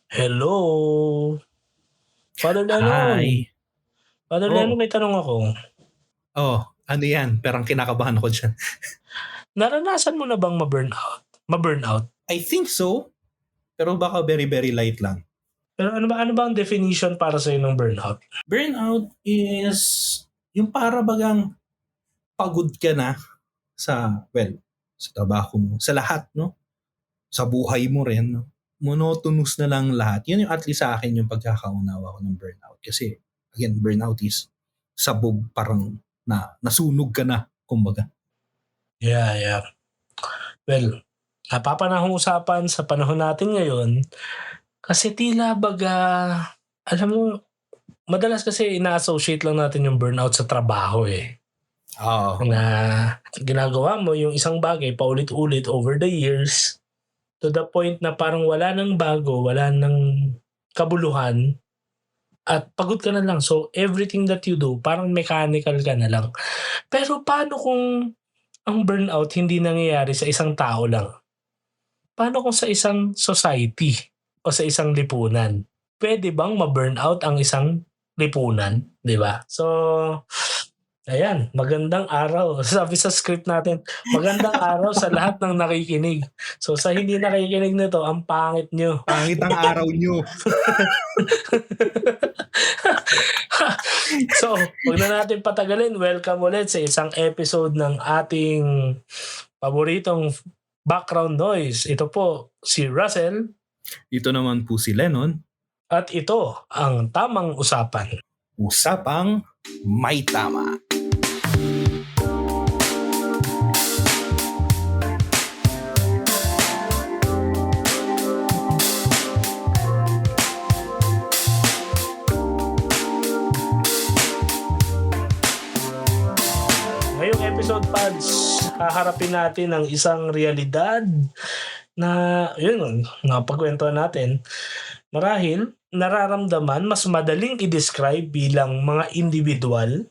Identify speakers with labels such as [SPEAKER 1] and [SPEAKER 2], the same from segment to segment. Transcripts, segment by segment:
[SPEAKER 1] Hello! Father Lennon!
[SPEAKER 2] Hi.
[SPEAKER 1] Father Lennon,
[SPEAKER 2] Oh,
[SPEAKER 1] may tanong ako.
[SPEAKER 2] ano yan? Parang kinakabahan ako dyan.
[SPEAKER 1] Naranasan mo na bang ma-burnout? Ma-burnout?
[SPEAKER 2] I think so, pero baka very, very light lang.
[SPEAKER 1] Pero ano ba ang definition para sa'yo ng burnout?
[SPEAKER 2] Burnout is yung para bagang pagod ka na sa trabaho mo, sa lahat, no? Sa buhay mo rin, no? Monotonous na lang lahat. Yun yung at least sa akin yung pagkakaunawa ko ng burnout. Kasi, again, burnout is sabog parang nasunog ka na, kumbaga.
[SPEAKER 1] Yeah. Well, napapanahong usapan sa panahon natin ngayon kasi tila baga, alam mo, madalas kasi ina-associate lang natin yung burnout sa trabaho eh.
[SPEAKER 2] Oo.
[SPEAKER 1] Na ginagawa mo yung isang bagay paulit-ulit over the years to the point na parang wala nang bago, wala nang kabuluhan at pagod ka na lang. So, everything that you do parang mechanical ka na lang. Pero paano kung ang burnout hindi nangyayari sa isang tao lang? Paano kung sa isang society o sa isang lipunan? Puwede bang ma-burnout ang isang lipunan, 'di ba? So, ayan, magandang araw. Sabi sa script natin, magandang araw sa lahat ng nakikinig. So, sa hindi nakikinig nito, ang pangit niyo.
[SPEAKER 2] Pangit ang araw nyo.
[SPEAKER 1] So, 'wag na natin patagalin. Welcome ulit sa isang episode ng ating paboritong background noise. Ito po si Russell
[SPEAKER 2] Ito naman po si Lennon.
[SPEAKER 1] at ito ang Tamang Usapan.
[SPEAKER 2] Usapang may tama.
[SPEAKER 1] Ngayong episode, Pads, haharapin natin ang isang realidad na, yun, napagkwentuhan natin. Marahil, nararamdaman, mas madaling i-describe bilang mga individual,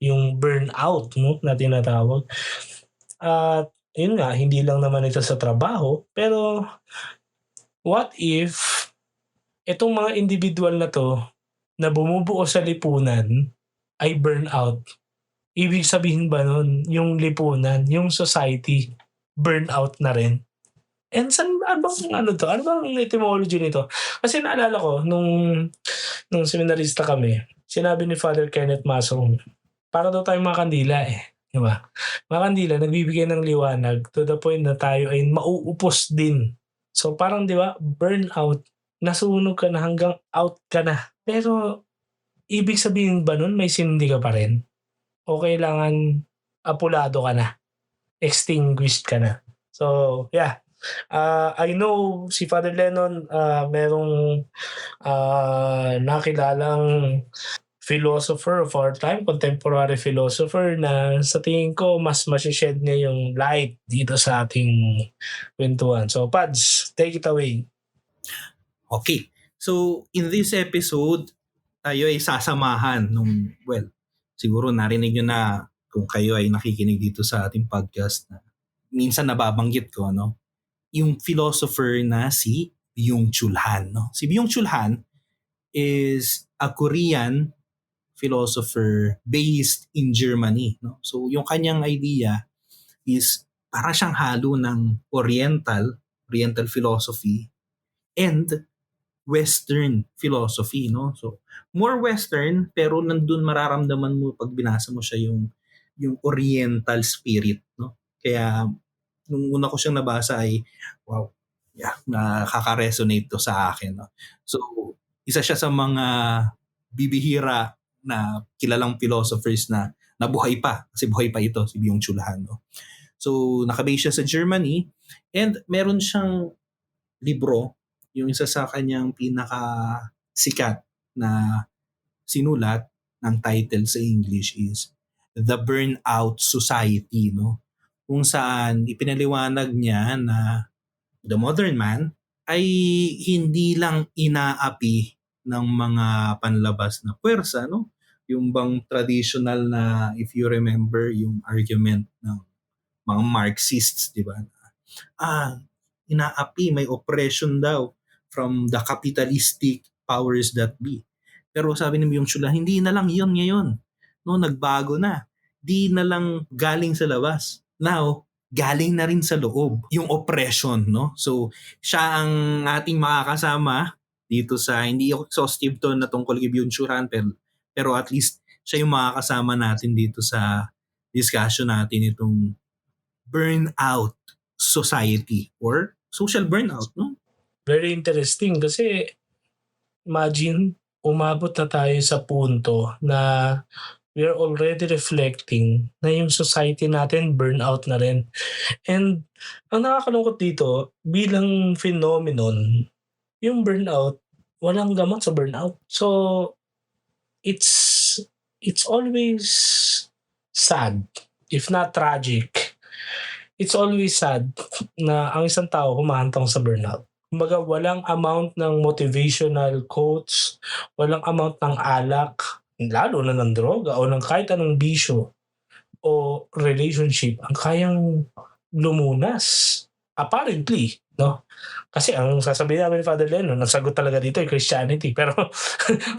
[SPEAKER 1] yung burnout, no, na tinatawag. At yun nga, hindi lang naman ito sa trabaho, pero what if itong mga individual na 'to, na bumubuo sa lipunan ay burnout? Ibig sabihin ba nun yung lipunan, yung society, burnout na rin? And ano bang ano 'to, ano bang etymology nito? Kasi naalala ko nung seminarista kami, sinabi ni Father Kenneth Masong, para daw tayong mga kandila, eh, 'di ba? Mga kandila nagbibigay ng liwanag to the point na tayo ay mauupos din. So parang 'di ba, burnout, nasunog ka na hanggang out ka na. Pero ibig sabihin ba nun may sindi ka pa rin o kailangan apulado ka na, extinguished ka na? So yeah, I know si Father Lennon, merong, nakilalang philosopher of our time, contemporary philosopher na sa tingin ko mas mashi-shed niya yung light dito sa ating kwentuhan. So Pads, take it away.
[SPEAKER 2] Okay. So, in this episode, tayo ay sasamahan siguro narinig nyo na kung kayo ay nakikinig dito sa ating podcast na minsan nababanggit ko, no? Yung philosopher na si Byung-Chul Han, no? Si Byung-Chul Han is a Korean philosopher based in Germany, no? So, yung kanyang idea is para siyang halo ng Oriental philosophy and Western philosophy, no? So, more Western, pero nandun mararamdaman mo pag binasa mo siya yung Oriental spirit, no? Kaya, nung una ko siyang nabasa ay, wow, yeah, nakaka-resonate to sa akin, no? So, isa siya sa mga bibihira na kilalang philosophers na nabuhay pa, kasi buhay pa ito, si Byung-Chul Han, no? So, nakabase siya sa Germany and meron siyang libro, yung isa sa kanyang pinaka sikat na sinulat ng title sa English is The Burnout Society, no? Kung saan ipinaliwanag niya na the modern man ay hindi lang inaapi ng mga panlabas na puwersa, no? Yung bang traditional na, if you remember yung argument ng mga Marxists, di ba? Inaapi, may oppression daw from the capitalistic powers that be. Pero sabi ni Byung-Chul, hindi na lang yun ngayon. No, nagbago na. Di na lang galing sa labas. Now, galing na rin sa loob yung oppression, no? So, siya ang ating makakasama dito sa, hindi exhaustive to na tungkol kay Byung-Chul Han, pero at least siya yung makakasama natin dito sa discussion natin itong burnout society or social burnout, no?
[SPEAKER 1] Very interesting kasi imagine umabot na tayo sa punto na we are already reflecting na yung society natin burnout na rin. And ang nakakalungkot dito, bilang phenomenon, yung burnout, walang gamot sa burnout. So, it's always sad, if not tragic. It's always sad na ang isang tao humahantong sa burnout. Kumbaga, walang amount ng motivational quotes, walang amount ng alak, lalo na ng droga o ng kahit anong bisyo o relationship ang kayang lumunas. Apparently, no? Kasi ang sasabihin namin ni Father Leno, nasagot talaga dito ay Christianity. Pero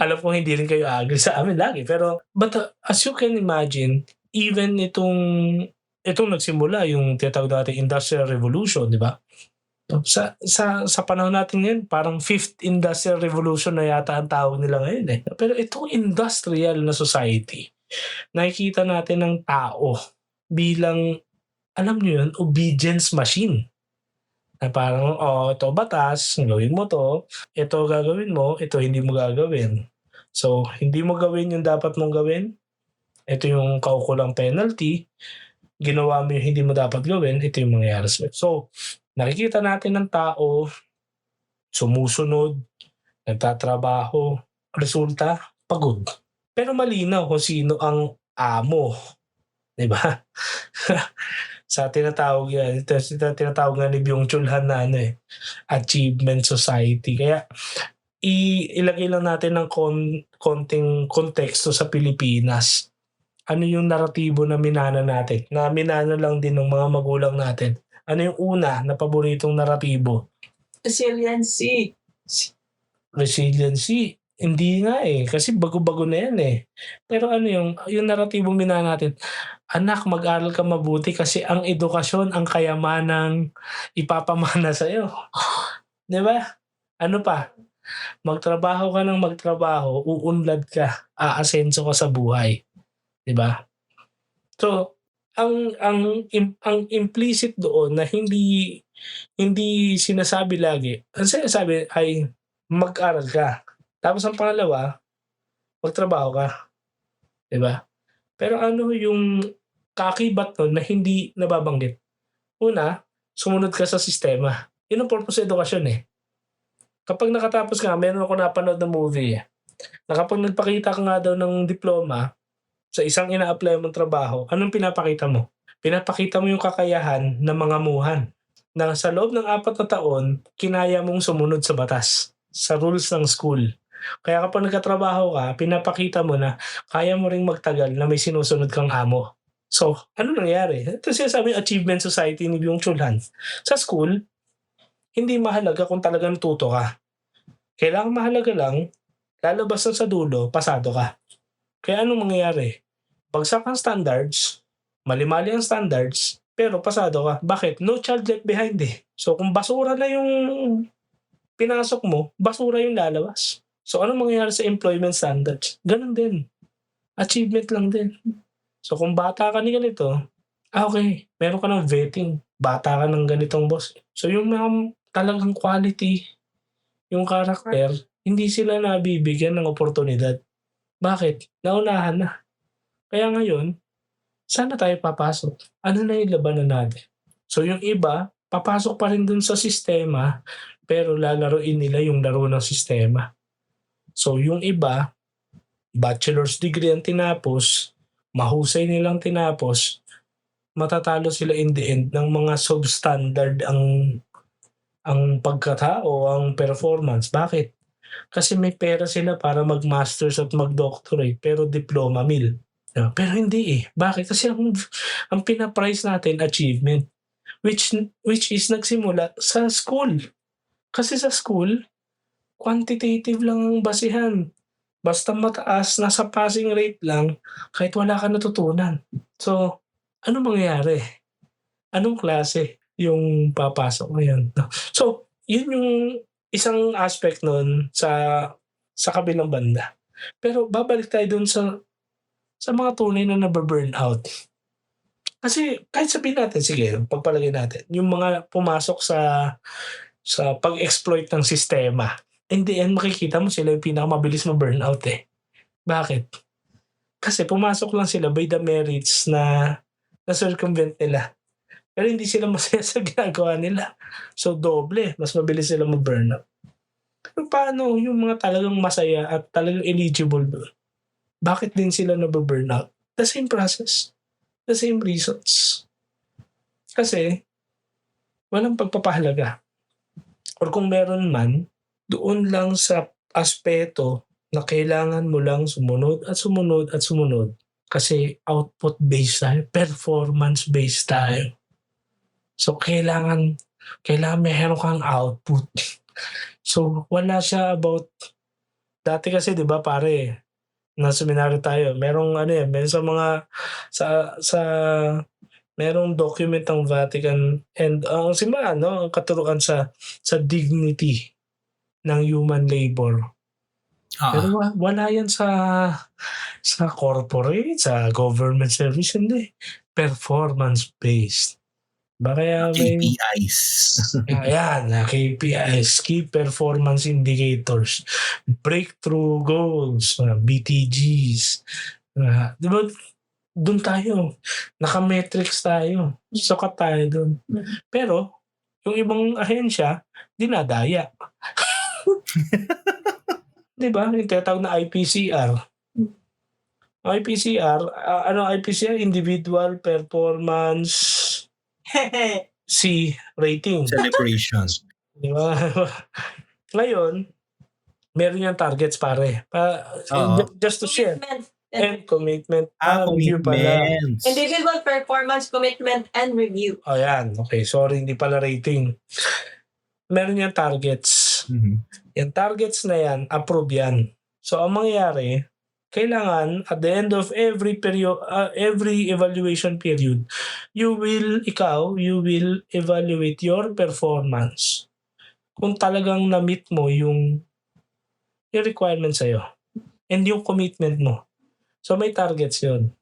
[SPEAKER 1] alam ko hindi rin kayo agree sa amin lagi. Pero, but as you can imagine, even itong nagsimula yung tinatawag natin Industrial Revolution, di ba? Sa panahon natin ngayon, parang 5th Industrial Revolution na yata ang tawag nila ngayon eh. Pero itong industrial na society, nakikita natin ng tao bilang, alam nyo yun, obedience machine. Na parang, ito batas, gawin mo to, ito gagawin mo, ito hindi mo gagawin. So, hindi mo gawin yung dapat mong gawin, ito yung kaukulang penalty, ginawa mo yung hindi mo dapat gawin, ito yung mangyayari sa'yo. So, nakikita natin ng tao, sumusunod, nagtatrabaho, resulta, pagod. Pero malinaw kung sino ang amo. Diba? Sa tinatawag yan, tinatawag nga ni Byung-Chul Han na achievement society. Kaya, ilagay lang natin ng konting konteksto sa Pilipinas. Ano yung naratibo na minana natin? Na minana lang din ng mga magulang natin. Ano yung una na paboritong naratibo?
[SPEAKER 3] Resiliency.
[SPEAKER 1] Resiliency. Hindi nga kasi bago-bago na yan Pero ano yung naratibo minana natin? Anak, mag-aral ka mabuti kasi ang edukasyon, ang kayamanang ipapamana sa'yo. Di ba? Ano pa? Magtrabaho ka ng magtrabaho, uunlad ka, aasenso ka sa buhay. Diba? So, ang implicit doon na hindi sinasabi lagi, ang sinasabi ay mag-aral ka. Tapos ang pangalawa, magtrabaho ka. Diba? Pero ano yung kaakibat nun na hindi nababanggit? Una, sumunod ka sa sistema. Yun ang purpose ng edukasyon Kapag nakatapos ka, meron ako napanood na movie na kapag nagpakita ka nga daw ng diploma, sa isang ina-apply mong trabaho, anong pinapakita mo? Pinapakita mo yung kakayahan ng mga muhan na sa loob ng 4 na taon, kinaya mong sumunod sa batas, sa rules ng school. Kaya kapag nagkatrabaho ka, pinapakita mo na kaya mo ring magtagal na may sinusunod kang amo. So, ano nangyari? Ito sinasabi yung achievement society ni Byung-Chul Han. Sa school, hindi mahalaga kung talagang tuto ka. Kailangan mahalaga lang, lalabas na sa dulo, pasado ka. Kaya anong mangyayari? Bagsak ang standards, mali-mali ang standards, pero pasado ka. Bakit? No child left behind So kung basura na yung pinasok mo, basura yung lalabas. So anong mangyayari sa employment standards? Ganun din. Achievement lang din. So kung bata ka ni ganito, okay, meron ka ng vetting. Bata ka ng ganitong boss. So yung mga talagang quality, yung karakter, hindi sila nabibigyan ng oportunidad. Bakit? Naunahan na. Kaya ngayon, sana tayo papasok. Ano na yung labanan natin? So yung iba, papasok pa rin dun sa sistema, pero lalaroin nila yung laro ng sistema. So yung iba, bachelor's degree ang tinapos, mahusay nilang tinapos, matatalo sila in the end ng mga substandard ang pagkatao, ang performance. Bakit? Kasi may pera sila para mag-masters at mag-doctorate pero diploma mill. Pero hindi Bakit? Kasi ang pinaprice natin achievement which is nagsimula sa school. Kasi sa school, quantitative lang ang basihan. Basta mataas, nasa passing rate lang, kahit wala ka natutunan. So, ano mangyayari? Anong klase yung papasok ngayon? So, yun yung isang aspect nun sa kabilang banda. Pero babalik tayo dun sa mga tunay na nabu-burnout. Kasi kahit sabihin natin, sige, pagpalagay natin, yung mga pumasok sa pag-exploit ng sistema, in the end makikita mo sila yung pinakamabilis ma-burnout eh. Bakit? Kasi pumasok lang sila by the merits na circumvent nila. Pero hindi sila masaya sa ginagawa nila. So doble, mas mabilis sila ma-burnout. Pero paano yung mga talagang masaya at talagang eligible doon? Bakit din sila nabu-burnout? The same process. The same reasons. Kasi walang pagpapahalaga. Or kung meron man, doon lang sa aspeto na kailangan mo lang sumunod at sumunod at sumunod. Kasi output-based tayo, performance-based tayo. So kailangan meron kang output. So wala siya about, dati kasi 'di ba pare, na seminaryo tayo, merong meron sa mga sa merong document ng Vatican and ang simbahan ang katuruan sa dignity ng human labor. Pero wala yan sa corporate, sa government service, hindi. Performance-based. Ba kaya may
[SPEAKER 2] KPIs.
[SPEAKER 1] ayan, KPIs, Key Performance Indicators, Breakthrough Goals, BTGs. Di ba, doon tayo. Naka-metrics tayo. Sukat tayo doon. Pero, yung ibang ahensya, dinadaya. Di ba? Yung tinatawag na IPCR. IPCR, IPCR? Individual Performance C rating.
[SPEAKER 2] Celebration.
[SPEAKER 1] Di ba? Ngayon, meron yung targets pare. Just to share.
[SPEAKER 3] Commitment.
[SPEAKER 1] And commitment. Review pala.
[SPEAKER 2] Commitments.
[SPEAKER 3] Individual performance, commitment, and review.
[SPEAKER 1] Ayan. Okay, sorry, hindi pala rating. Meron yung targets.
[SPEAKER 2] Mhm.
[SPEAKER 1] Yung targets na yan, approve yan. So, ang mangyayari, kailangan at the end of every evaluation period, you will evaluate your performance. Kung talagang na-meet mo yung requirement sa'yo and yung commitment mo. So, may targets yun.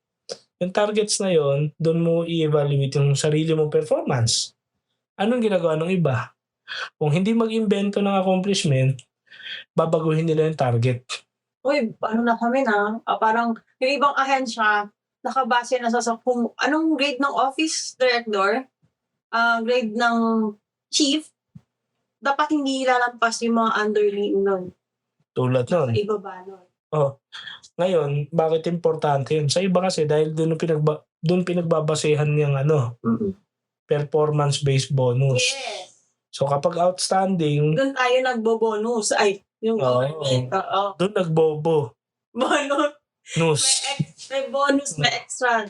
[SPEAKER 1] Yung targets na yun, doon mo i-evaluate yung sarili mong performance. Anong ginagawa ng iba? Kung hindi mag-invento ng accomplishment, babaguhin nila yung target.
[SPEAKER 3] Uy, ano na kami na? Parang yung ibang ahensya, nakabase na sa kung anong grade ng office director, grade ng chief, dapat hindi lalampas yung mga underling nun.
[SPEAKER 1] Tulad nun.
[SPEAKER 3] Ibaba nun.
[SPEAKER 1] Ngayon, bakit importante yun? Sa iba kasi dahil doon pinagbabasehan yung performance-based bonus.
[SPEAKER 3] Yes.
[SPEAKER 1] So kapag outstanding,
[SPEAKER 3] Doon tayo nagbo-bonus. Ay, yung government.
[SPEAKER 1] doon nagbobo.
[SPEAKER 3] Bonus. May bonus, may extra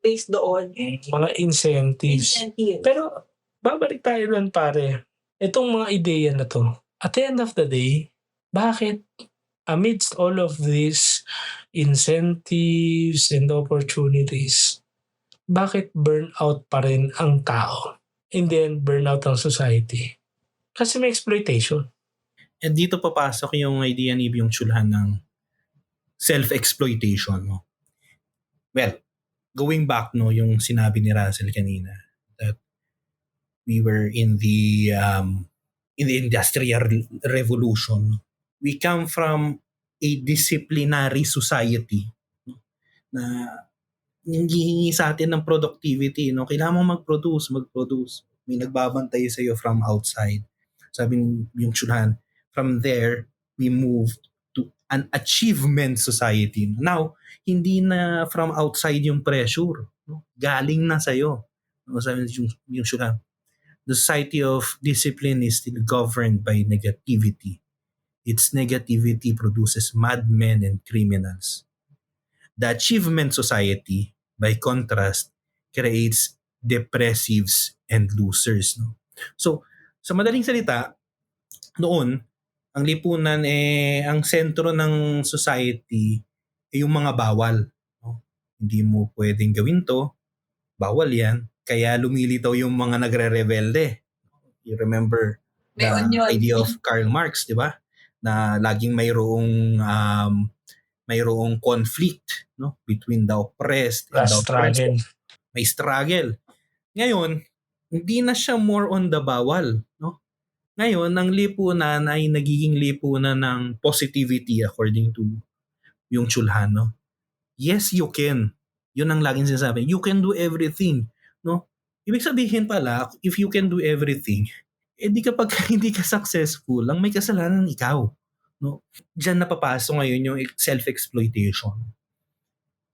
[SPEAKER 3] based doon.
[SPEAKER 1] Mga incentives.
[SPEAKER 3] Incentive.
[SPEAKER 1] Pero babalik tayo doon pare. Itong mga ideya na to, at the end of the day, bakit amidst all of these incentives and opportunities, bakit burnout pa rin ang tao? And then burnout ang society? Kasi may exploitation.
[SPEAKER 2] And dito papasok yung idea ni Byung-Chul Han ng self-exploitation. No? Well, going back yung sinabi ni Russell kanina that we were in the Industrial Revolution. We come from a disciplinary society na hinihingi sa atin ng productivity. No? Kailangan mong mag-produce. May nagbabantay sa iyo from outside. Sabi ni Byung-Chul Han, from there, we moved to an achievement society. Now, hindi na from outside yung pressure. No? Galing na sa'yo. No? Sabi ni Byung-Chul Han, the society of discipline is still governed by negativity. Its negativity produces madmen and criminals. The achievement society, by contrast, creates depressives and losers. No? So, sa madaling salita, noon, Ang lipunan ang sentro ng society yung mga bawal. No? Hindi mo pwedeng gawin to, bawal yan. Kaya lumilitaw yung mga nagre-rebelde. You remember
[SPEAKER 3] May
[SPEAKER 2] the
[SPEAKER 3] onion.
[SPEAKER 2] idea of Karl Marx, di ba? Na laging mayroong conflict, no, between the oppressed and the oppressed.
[SPEAKER 1] Struggle.
[SPEAKER 2] May struggle. Ngayon, hindi na siya more on the bawal, no? Ngayon, ang lipunan ay nagiging lipunan ng positivity according to yung Chulhan, no? Yes, you can. Yun ang laging sinasabi. You can do everything, no? Ibig sabihin pala, if you can do everything, di kapag hindi ka successful, ang may kasalanan ikaw, no? Diyan napapasok ngayon yung self-exploitation.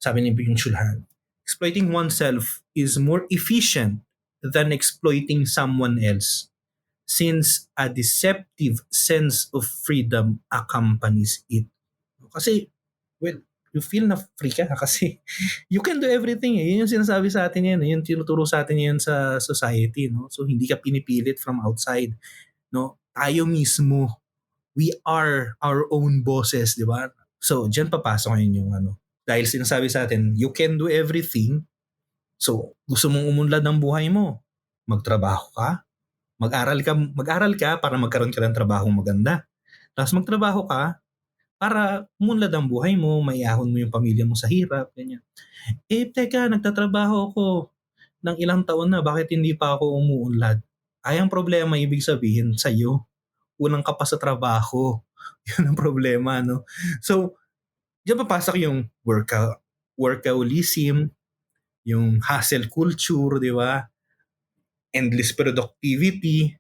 [SPEAKER 2] Sabi ni Byung Chul Han, exploiting oneself is more efficient than exploiting someone else since a deceptive sense of freedom accompanies it. Kasi, well, you feel na free ka kasi you can do everything. Yun yung sinasabi sa atin yan. Yun tinuturo sa atin yan sa society. No? So, hindi ka pinipilit from outside. No? Tayo mismo, we are our own bosses, di ba? So, dyan papasok ngayon yung dahil sinasabi sa atin, you can do everything. So, gusto mong umunlad ng buhay mo, magtrabaho ka, mag-aral ka para magkaroon ka ng trabaho maganda. Tapos magtrabaho ka para umunlad ang buhay mo, maiahon mo yung pamilya mo sa hirap, ganyan. Teka, nagtatrabaho ako ng ilang taon na, bakit hindi pa ako umuunlad? Ay, ang problema, ibig sabihin, sa'yo. Unang ka pa sa trabaho. Yun ang problema, no? So, diyan papasok yung workaholism, yung hustle culture, di ba? Endless productivity,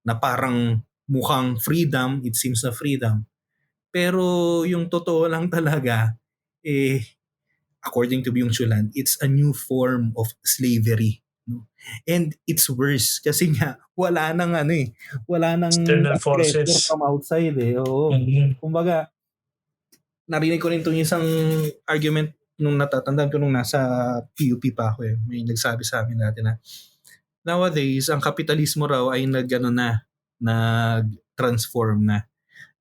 [SPEAKER 2] na parang mukhang freedom, it seems na freedom. Pero yung totoo lang talaga, according to Byung-Chul Han, it's a new form of slavery. No? And it's worse kasi nga wala nang
[SPEAKER 1] External forces.
[SPEAKER 2] pressure from outside Oo.
[SPEAKER 1] Mhm.
[SPEAKER 2] Kumbaga, narinig ko rin itong isang argument nung natatandaan ko nung nasa PUP pa ako May nagsabi sa amin dati na nowadays, ang kapitalismo raw ay nag-transform na.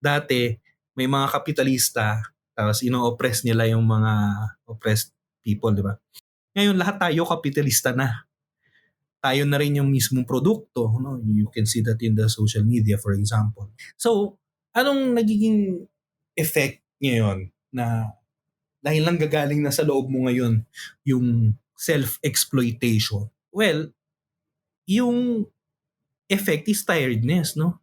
[SPEAKER 2] Dati, may mga kapitalista, tapos ino-oppress nila yung mga oppressed people, di ba? Ngayon, lahat tayo kapitalista na. Tayo na rin yung mismong produkto. No? You can see that in the social media, for example. So, anong nagiging effect ngayon na dahil lang gagaling na sa loob mo ngayon yung self-exploitation? Well, yung effect is tiredness, no?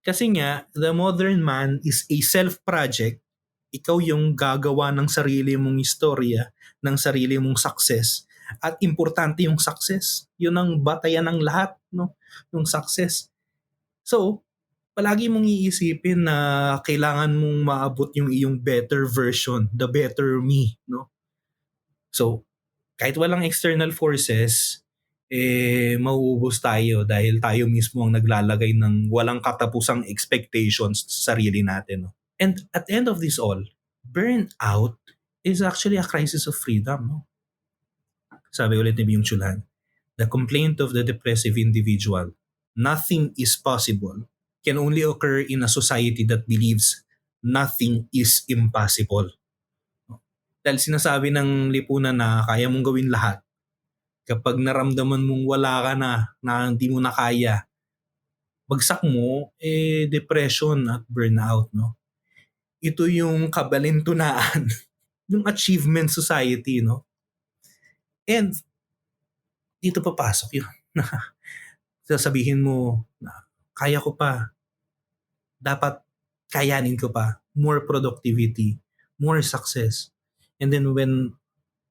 [SPEAKER 2] Kasi nga, the modern man is a self-project. Ikaw yung gagawa ng sarili mong istorya, ng sarili mong success. At importante yung success. Yun ang batayan ng lahat, no? Yung success. So, palagi mong iisipin na kailangan mong maabot yung iyong better version, the better me, no? So, kahit walang external forces, mauubos tayo dahil tayo mismo ang naglalagay ng walang katapusang expectations sa sarili natin. No? And at the end of this all, burnout is actually a crisis of freedom. No? Sabi ulit ni Byung-Chul Han, the complaint of the depressive individual, nothing is possible, can only occur in a society that believes nothing is impossible. Dahil sinasabi ng lipunan na kaya mong gawin lahat, kapag naramdaman mong wala ka na hindi mo na kaya, bagsak mo, depression at burnout, no? Ito yung kabalintunaan yung achievement society, no? And dito papasok yun. Sasabihin mo na kaya ko pa, dapat kayanin ko pa, more productivity, more success. And then when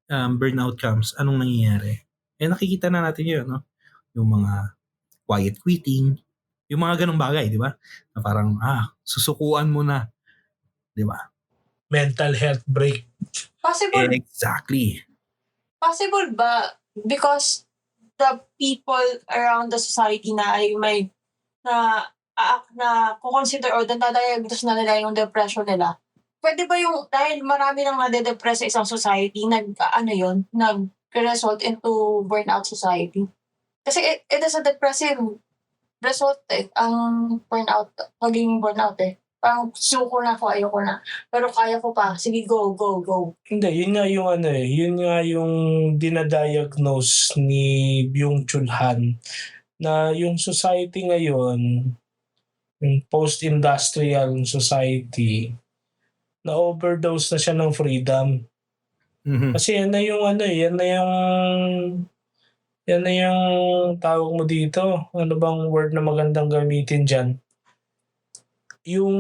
[SPEAKER 2] burnout comes, anong nangyayari? Nakikita na natin yun, no? Yung mga quiet quitting, yung mga ganong bagay, di ba? Na parang, susukuan mo na, di ba?
[SPEAKER 1] Mental health break.
[SPEAKER 3] Possible
[SPEAKER 2] Exactly.
[SPEAKER 3] Possible ba because the people around the society na ay may na kukonsider o nadadiagnose na nila yung depression nila? Pwede ba yung dahil marami nang nade-depress sa isang society, nag-result into burnout society? Kasi it is a depressive result ang burnout, pagiging burnout Parang suko na ako, ayoko na. Pero kaya ko pa. Sige, go, go, go.
[SPEAKER 1] Hindi, yun nga yung ano eh, yun nga yung dinadiagnose ni Byung-Chul Han na yung society ngayon, yung post-industrial society, na overdose na siya ng freedom.
[SPEAKER 2] Mhm.
[SPEAKER 1] Kasi yan na yung ano eh, yan na yung tawag mo dito. Ano bang word na magandang gamitin dyan? Yung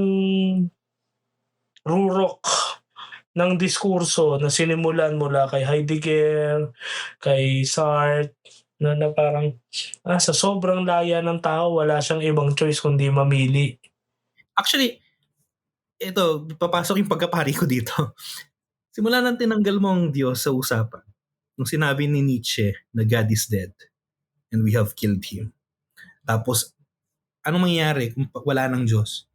[SPEAKER 1] rurok ng diskurso na sinimulan mula kay Heidegger, kay Sartre, na parang sa sobrang laya ng tao, wala siyang ibang choice kundi mamili.
[SPEAKER 2] Actually, ito, papasok yung pagkapari ko dito. Simula nang tinanggal mo ang Diyos sa usapan, nung sinabi ni Nietzsche na God is dead and we have killed him. Tapos, anong mangyayari kung wala ng Diyos?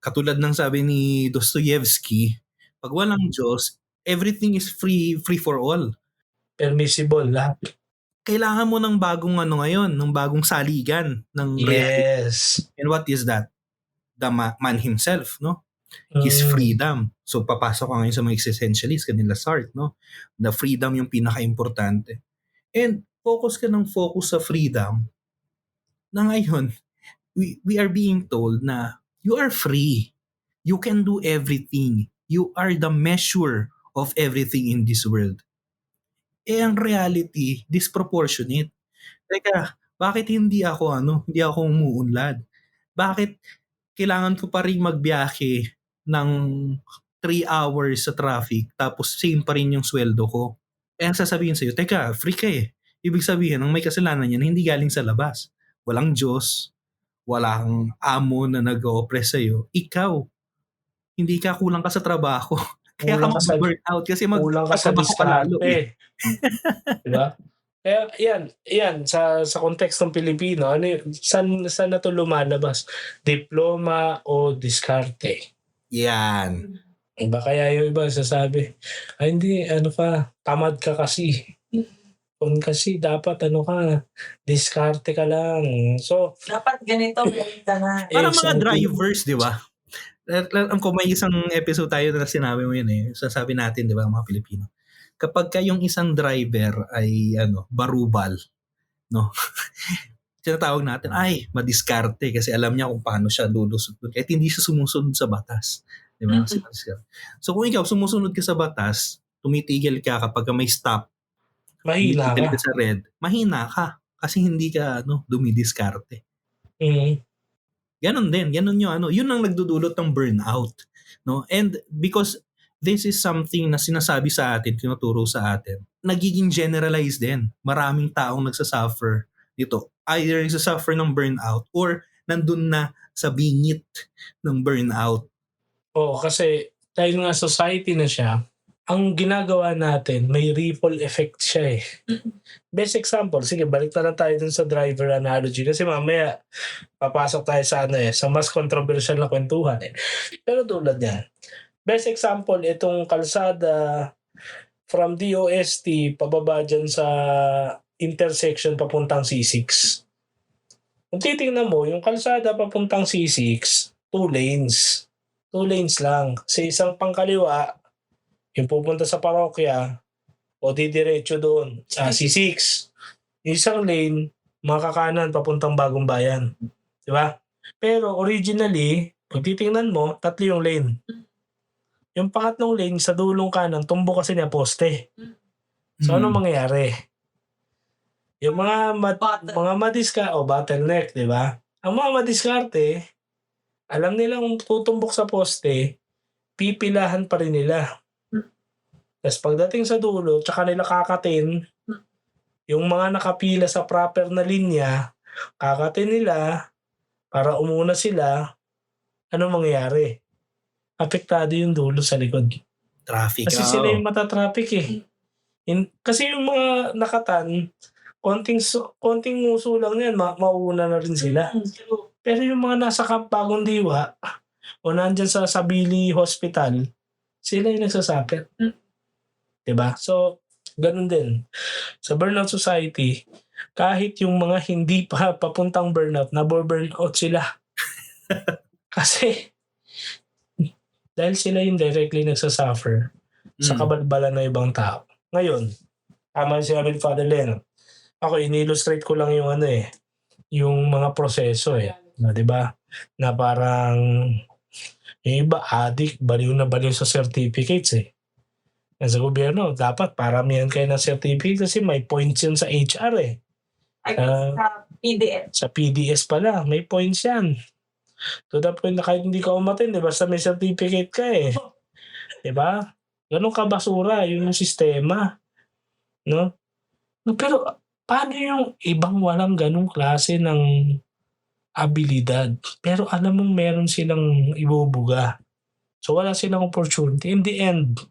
[SPEAKER 2] Katulad ng sabi ni Dostoevsky, pag walang Diyos, everything is free for all.
[SPEAKER 1] Permissible lahat.
[SPEAKER 2] Kailangan mo ng bagong ano ngayon, ng bagong saligan ng reality.
[SPEAKER 1] Yes.
[SPEAKER 2] And what is that? The man himself, no? His freedom. So papasok ka ngayon sa mga existentialist, kanila Sartre, no? The freedom yung pinaka-importante. And focus ka ng focus sa freedom na ngayon, we are being told na you are free. You can do everything. You are the measure of everything in this world. Ang reality, disproportionate. Teka, bakit hindi ako umuunlad? Bakit kailangan ko pa rin magbiyahe ng 3 hours sa traffic tapos same pa rin yung sweldo ko? Ang sasabihin sa'yo, teka, free ka eh. Ibig sabihin, ang may kasalanan yan, hindi galing sa labas. Walang Diyos, walang amo na nag-o-oppress sa'yo. Ikaw, hindi ka, kulang ka sa trabaho. Kaya ka mag-burn out kasi
[SPEAKER 1] kulang ka sa
[SPEAKER 2] magtrabaho ka lalo.
[SPEAKER 1] diskarte. Diba? Kaya yan sa kontekstong Pilipino, saan na to lumalabas? Diploma o diskarte?
[SPEAKER 2] Yan.
[SPEAKER 1] Iba kaya yung iba sasabi, ay hindi, tamad ka kasi. Kung kasi dapat diskarte ka lang. So,
[SPEAKER 3] Dapat ganito, ganito na.
[SPEAKER 2] Parang mga drivers, di ba? Alam ko may isang episode tayo na sinabi mo yun eh. Sasabi natin, di ba, mga Pilipino. Kapag yung isang driver ay barubal, no? Tinatawag natin, ay, madiskarte kasi alam niya kung paano siya lulusot. Kahit hindi siya sumusunod sa batas. Di ba? So kung ikaw sumusunod ka sa batas, tumitigil ka kapag may stop,
[SPEAKER 1] mahina
[SPEAKER 2] tumitigil
[SPEAKER 1] ka.
[SPEAKER 2] ka sa red, mahina ka kasi hindi ka dumidiskarte. Ganon din, ganon yun ang nagdudulot ng burnout, no? And because this is something na sinasabi sa atin, tinuturo sa atin, nagiging generalized din. Maraming taong nagsasuffer dito. Either nagsasuffer ng burnout or nandun na sa bingit ng burnout.
[SPEAKER 1] Oo, kasi dahil nga society na siya, ang ginagawa natin, may ripple effect siya eh. Best example, sige, balik na lang tayo dun sa driver analogy kasi mamaya papasok tayo sa mas controversial na kwentuhan eh. Pero tulad yan, best example, itong kalsada from DOST pababa dyan sa intersection papuntang C6. Kung titingnan mo, yung kalsada papuntang C6, 2 lanes. 2 lanes lang. Sa isang pangkaliwa, yung pupunta sa parokya, o didiretso doon sa C6. Yung isang lane, mga kakanan papuntang Bagong Bayan. Diba? Pero originally, kung titingnan mo, 3 yung lane. Yung pangatlong lane, sa dulong kanan, tumbo kasi niya poste. So, ano mangyayari? Yung mga bottleneck, di ba? Ang mga madiskarte, alam nilang tutumbok sa poste, pipilahan pa rin nila. Tapos pagdating sa dulo, tsaka nila kakatin, yung mga nakapila sa proper na linya, kakatin nila, para umuna sila, ano mangyayari? Apektado yung dulo sa likod.
[SPEAKER 2] Traffic.
[SPEAKER 1] Kasi sila yung matatraffic eh. Kasi yung mga nakatan, konting nguso lang yan, mauna na rin sila. Pero yung mga nasa Camp Bagong Diwa, o nandyan sa Sabili Hospital, sila yung nagsasuffer. Diba? So, ganun din. Sa burnout society, kahit yung mga hindi pa papuntang burnout, nabo-burnout sila. Kasi, Dahil sila yung directly nagsasuffer sa kabalbalan ng ibang tao. Ngayon, tama si Abel Father Len. Ako, in-illustrate ko lang yung yung mga proseso na, di ba? Na parang yung iba addict, baliw na baliw sa certificates Sa gobyerno, dapat paramihan kayo ng certificate kasi may points yun sa HR
[SPEAKER 3] I guess sa PDS.
[SPEAKER 1] Sa PDS pala, may points yan. To the point na kahit hindi ka umattend, basta may certificate ka Di ba? Ganun kabasura yung sistema. No? Pero paano yung ibang walang ganung klase ng abilidad? Pero alam mong meron silang ibubuga. So wala silang opportunity. In the end,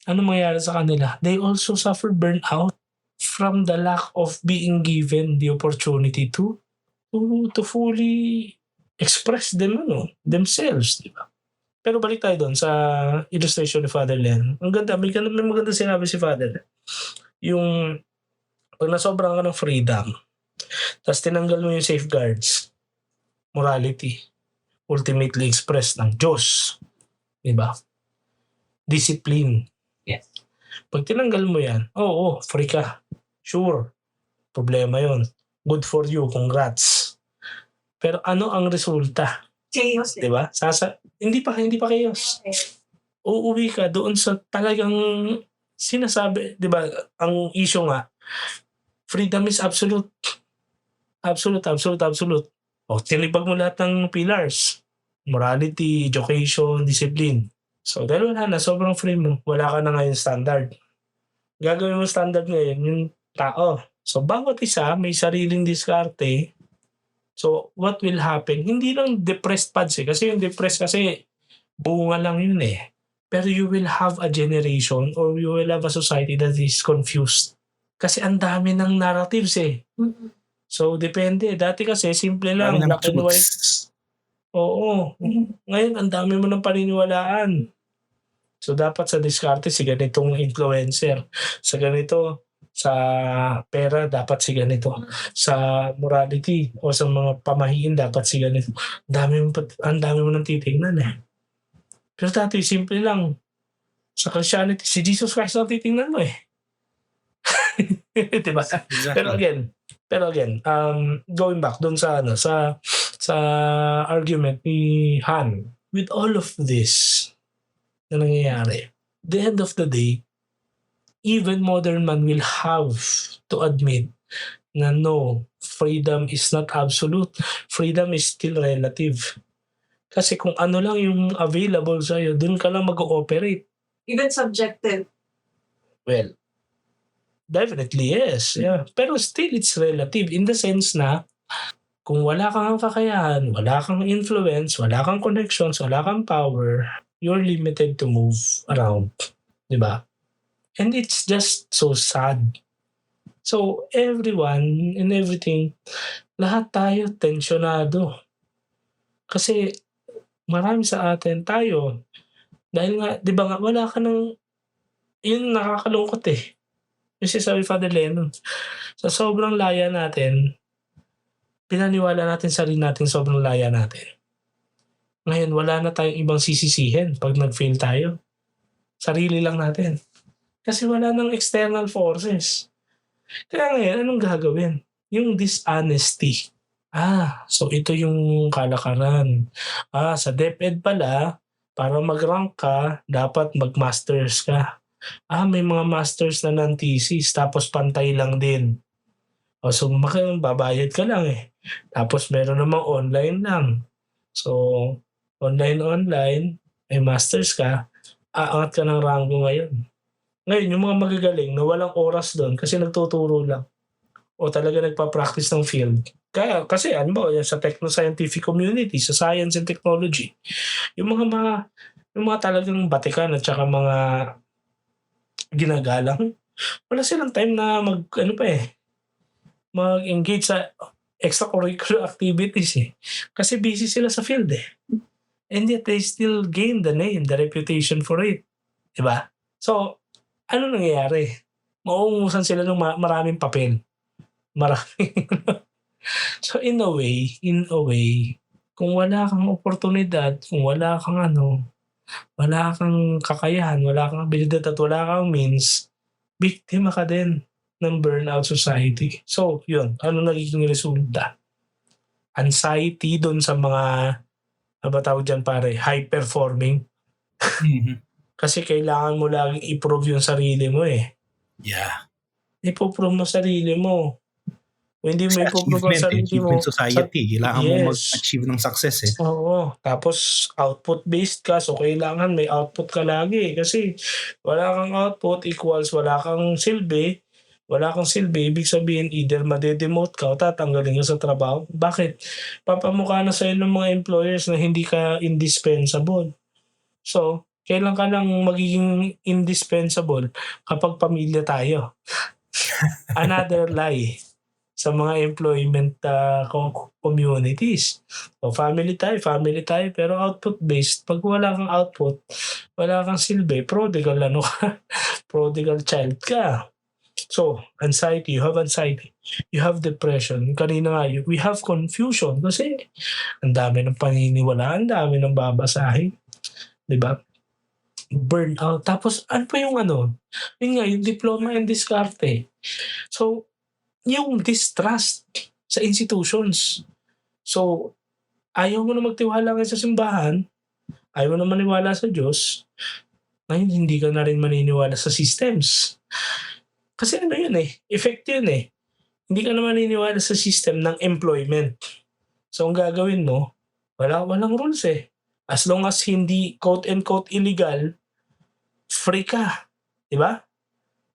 [SPEAKER 1] ano mangyayari sa kanila? They also suffer burnout from the lack of being given the opportunity to fully express themselves, di ba? Pero balik tayo doon sa illustration ni Father Len. Ang ganda, may maganda sinabi si Father Len. Yung pag nasobrang ka ng freedom, tapos tinanggal mo yung safeguards, morality, ultimately expressed ng Diyos, di ba? Discipline.
[SPEAKER 3] Yes.
[SPEAKER 1] Pag tinanggal mo yan, free ka. Sure. Problema yon. Good for you. Congrats. Pero ano ang resulta?
[SPEAKER 3] Chaos.
[SPEAKER 1] Di ba? Hindi pa chaos. Uuwi ka doon sa talagang sinasabi, di ba? Ang issue nga, freedom is absolute. Absolute. Tinibag mo lahat ng pillars. Morality, education, discipline. So, dahil wala na, sobrang free mo. Wala ka na ngayon standard. Gagawin mo standard ngayon, yung tao. So, bawat isa may sariling diskarte. So, what will happen? Hindi lang depressed pads Kasi yung depressed kasi, bunga lang yun Pero you will have a generation or you will have a society that is confused. Kasi ang dami ng narratives So, depende. Dati kasi, simple lang.
[SPEAKER 2] Dami ng
[SPEAKER 1] Black and white.
[SPEAKER 2] truths.
[SPEAKER 1] Oo. Ngayon, ang dami mo ng paniniwalaan. So, dapat sa diskarte, si ganitong influencer. Sa ganito, sa pera, dapat si ganito. Sa morality o sa mga pamahiin, dapat si ganito. Ang dami mo nang titignan Pero dati, simple lang. Sa Christianity, si Jesus Christ ang titignan mo diba?
[SPEAKER 2] Exactly.
[SPEAKER 1] Pero again, going back doon sa sa argument ni Han, with all of this na nangyayari, the end of the day, even modern man will have to admit na no, freedom is not absolute. Freedom is still relative. Kasi kung ano lang yung available sa'yo, dun ka lang mag-ooperate.
[SPEAKER 3] Even subjective.
[SPEAKER 1] Well, definitely yes. Yeah. Pero still it's relative in the sense na kung wala kang kakayahan, wala kang influence, wala kang connections, wala kang power, you're limited to move around. Diba? And it's just so sad. So everyone and everything, lahat tayo tensyonado. Kasi marami sa atin tayo. Dahil nga, di ba nga, wala ka ng, yun nakakalungkot Yung sabi Father Lennon, sa sobrang laya natin, pinaniwala natin sarili natin sobrang laya natin. Ngayon, wala na tayong ibang sisisihin pag nag-fail tayo. Sarili lang natin. Kasi wala nang external forces. Kaya ngayon, anong gagawin? Yung dishonesty. So ito yung kalakaran. Sa DepEd pala, para mag-rank ka, dapat mag-masters ka. May mga masters na ng thesis, tapos pantay lang din. So babayad ka lang Tapos meron namang online lang. So, online, may masters ka, aangat ka ng rango ngayon. Ngayon, yung mga magagaling na walang oras doon kasi nagtuturo lang o talaga nagpa-practice ng field. Kasi sa techno-scientific community, sa science and technology, yung mga talagang batikan at saka mga ginagalang, wala silang time na mag-engage sa extracurricular activities Kasi busy sila sa field And yet they still gain the name, the reputation for it. Diba? So, ano nangyayari? Mauungusan sila ng maraming papel. So in a way, kung wala kang oportunidad, kung wala kang wala kang kakayahan, wala kang abilidad at wala kang means, biktima ka din ng burnout society. So, yun. Ano nagiging resulta? Anxiety doon sa mga, ano ba tawag dyan pare, high performing.
[SPEAKER 2] Mhm.
[SPEAKER 1] Kasi kailangan mo laging i-prove yung sarili mo eh.
[SPEAKER 2] Yeah.
[SPEAKER 1] Ipo-prove mo sarili mo. Kung hindi mo
[SPEAKER 2] Kasi
[SPEAKER 1] ipo-prove ang sarili
[SPEAKER 2] achievement
[SPEAKER 1] mo,
[SPEAKER 2] society. Kailangan mo
[SPEAKER 1] yes.
[SPEAKER 2] mag-achieve ng success eh.
[SPEAKER 1] Oo. Tapos output-based ka, so kailangan may output ka lagi. Kasi wala kang output equals wala kang silbi. Wala kang silbi, ibig sabihin either madedemote ka o tatanggalin ka sa trabaho. Bakit? Papamukha na sa'yo ng mga employers na hindi ka indispensable. So, kailan ka lang magiging indispensable? Kapag pamilya tayo. Another lie sa mga employment communities. So, family tayo, pero output-based. Pag wala kang output, wala kang silbi, prodigal prodigal child ka. So, anxiety, you have depression. Kanina nga, we have confusion kasi ang dami ng paniniwalaan, ang dami ng babasahin. Diba? Burnout. Tapos, ano pa yung Yun nga, yung diploma and diskarte. So, yung distrust sa institutions. So, ayaw mo na magtiwala ngayon sa simbahan, ayaw mo na maniwala sa Diyos, ngayon hindi ka na rin maniniwala sa systems. Kasi yun effect yun Hindi ka na maniniwala sa system ng employment. So, ang gagawin mo, walang rules As long as hindi quote-unquote illegal, free ka. Diba?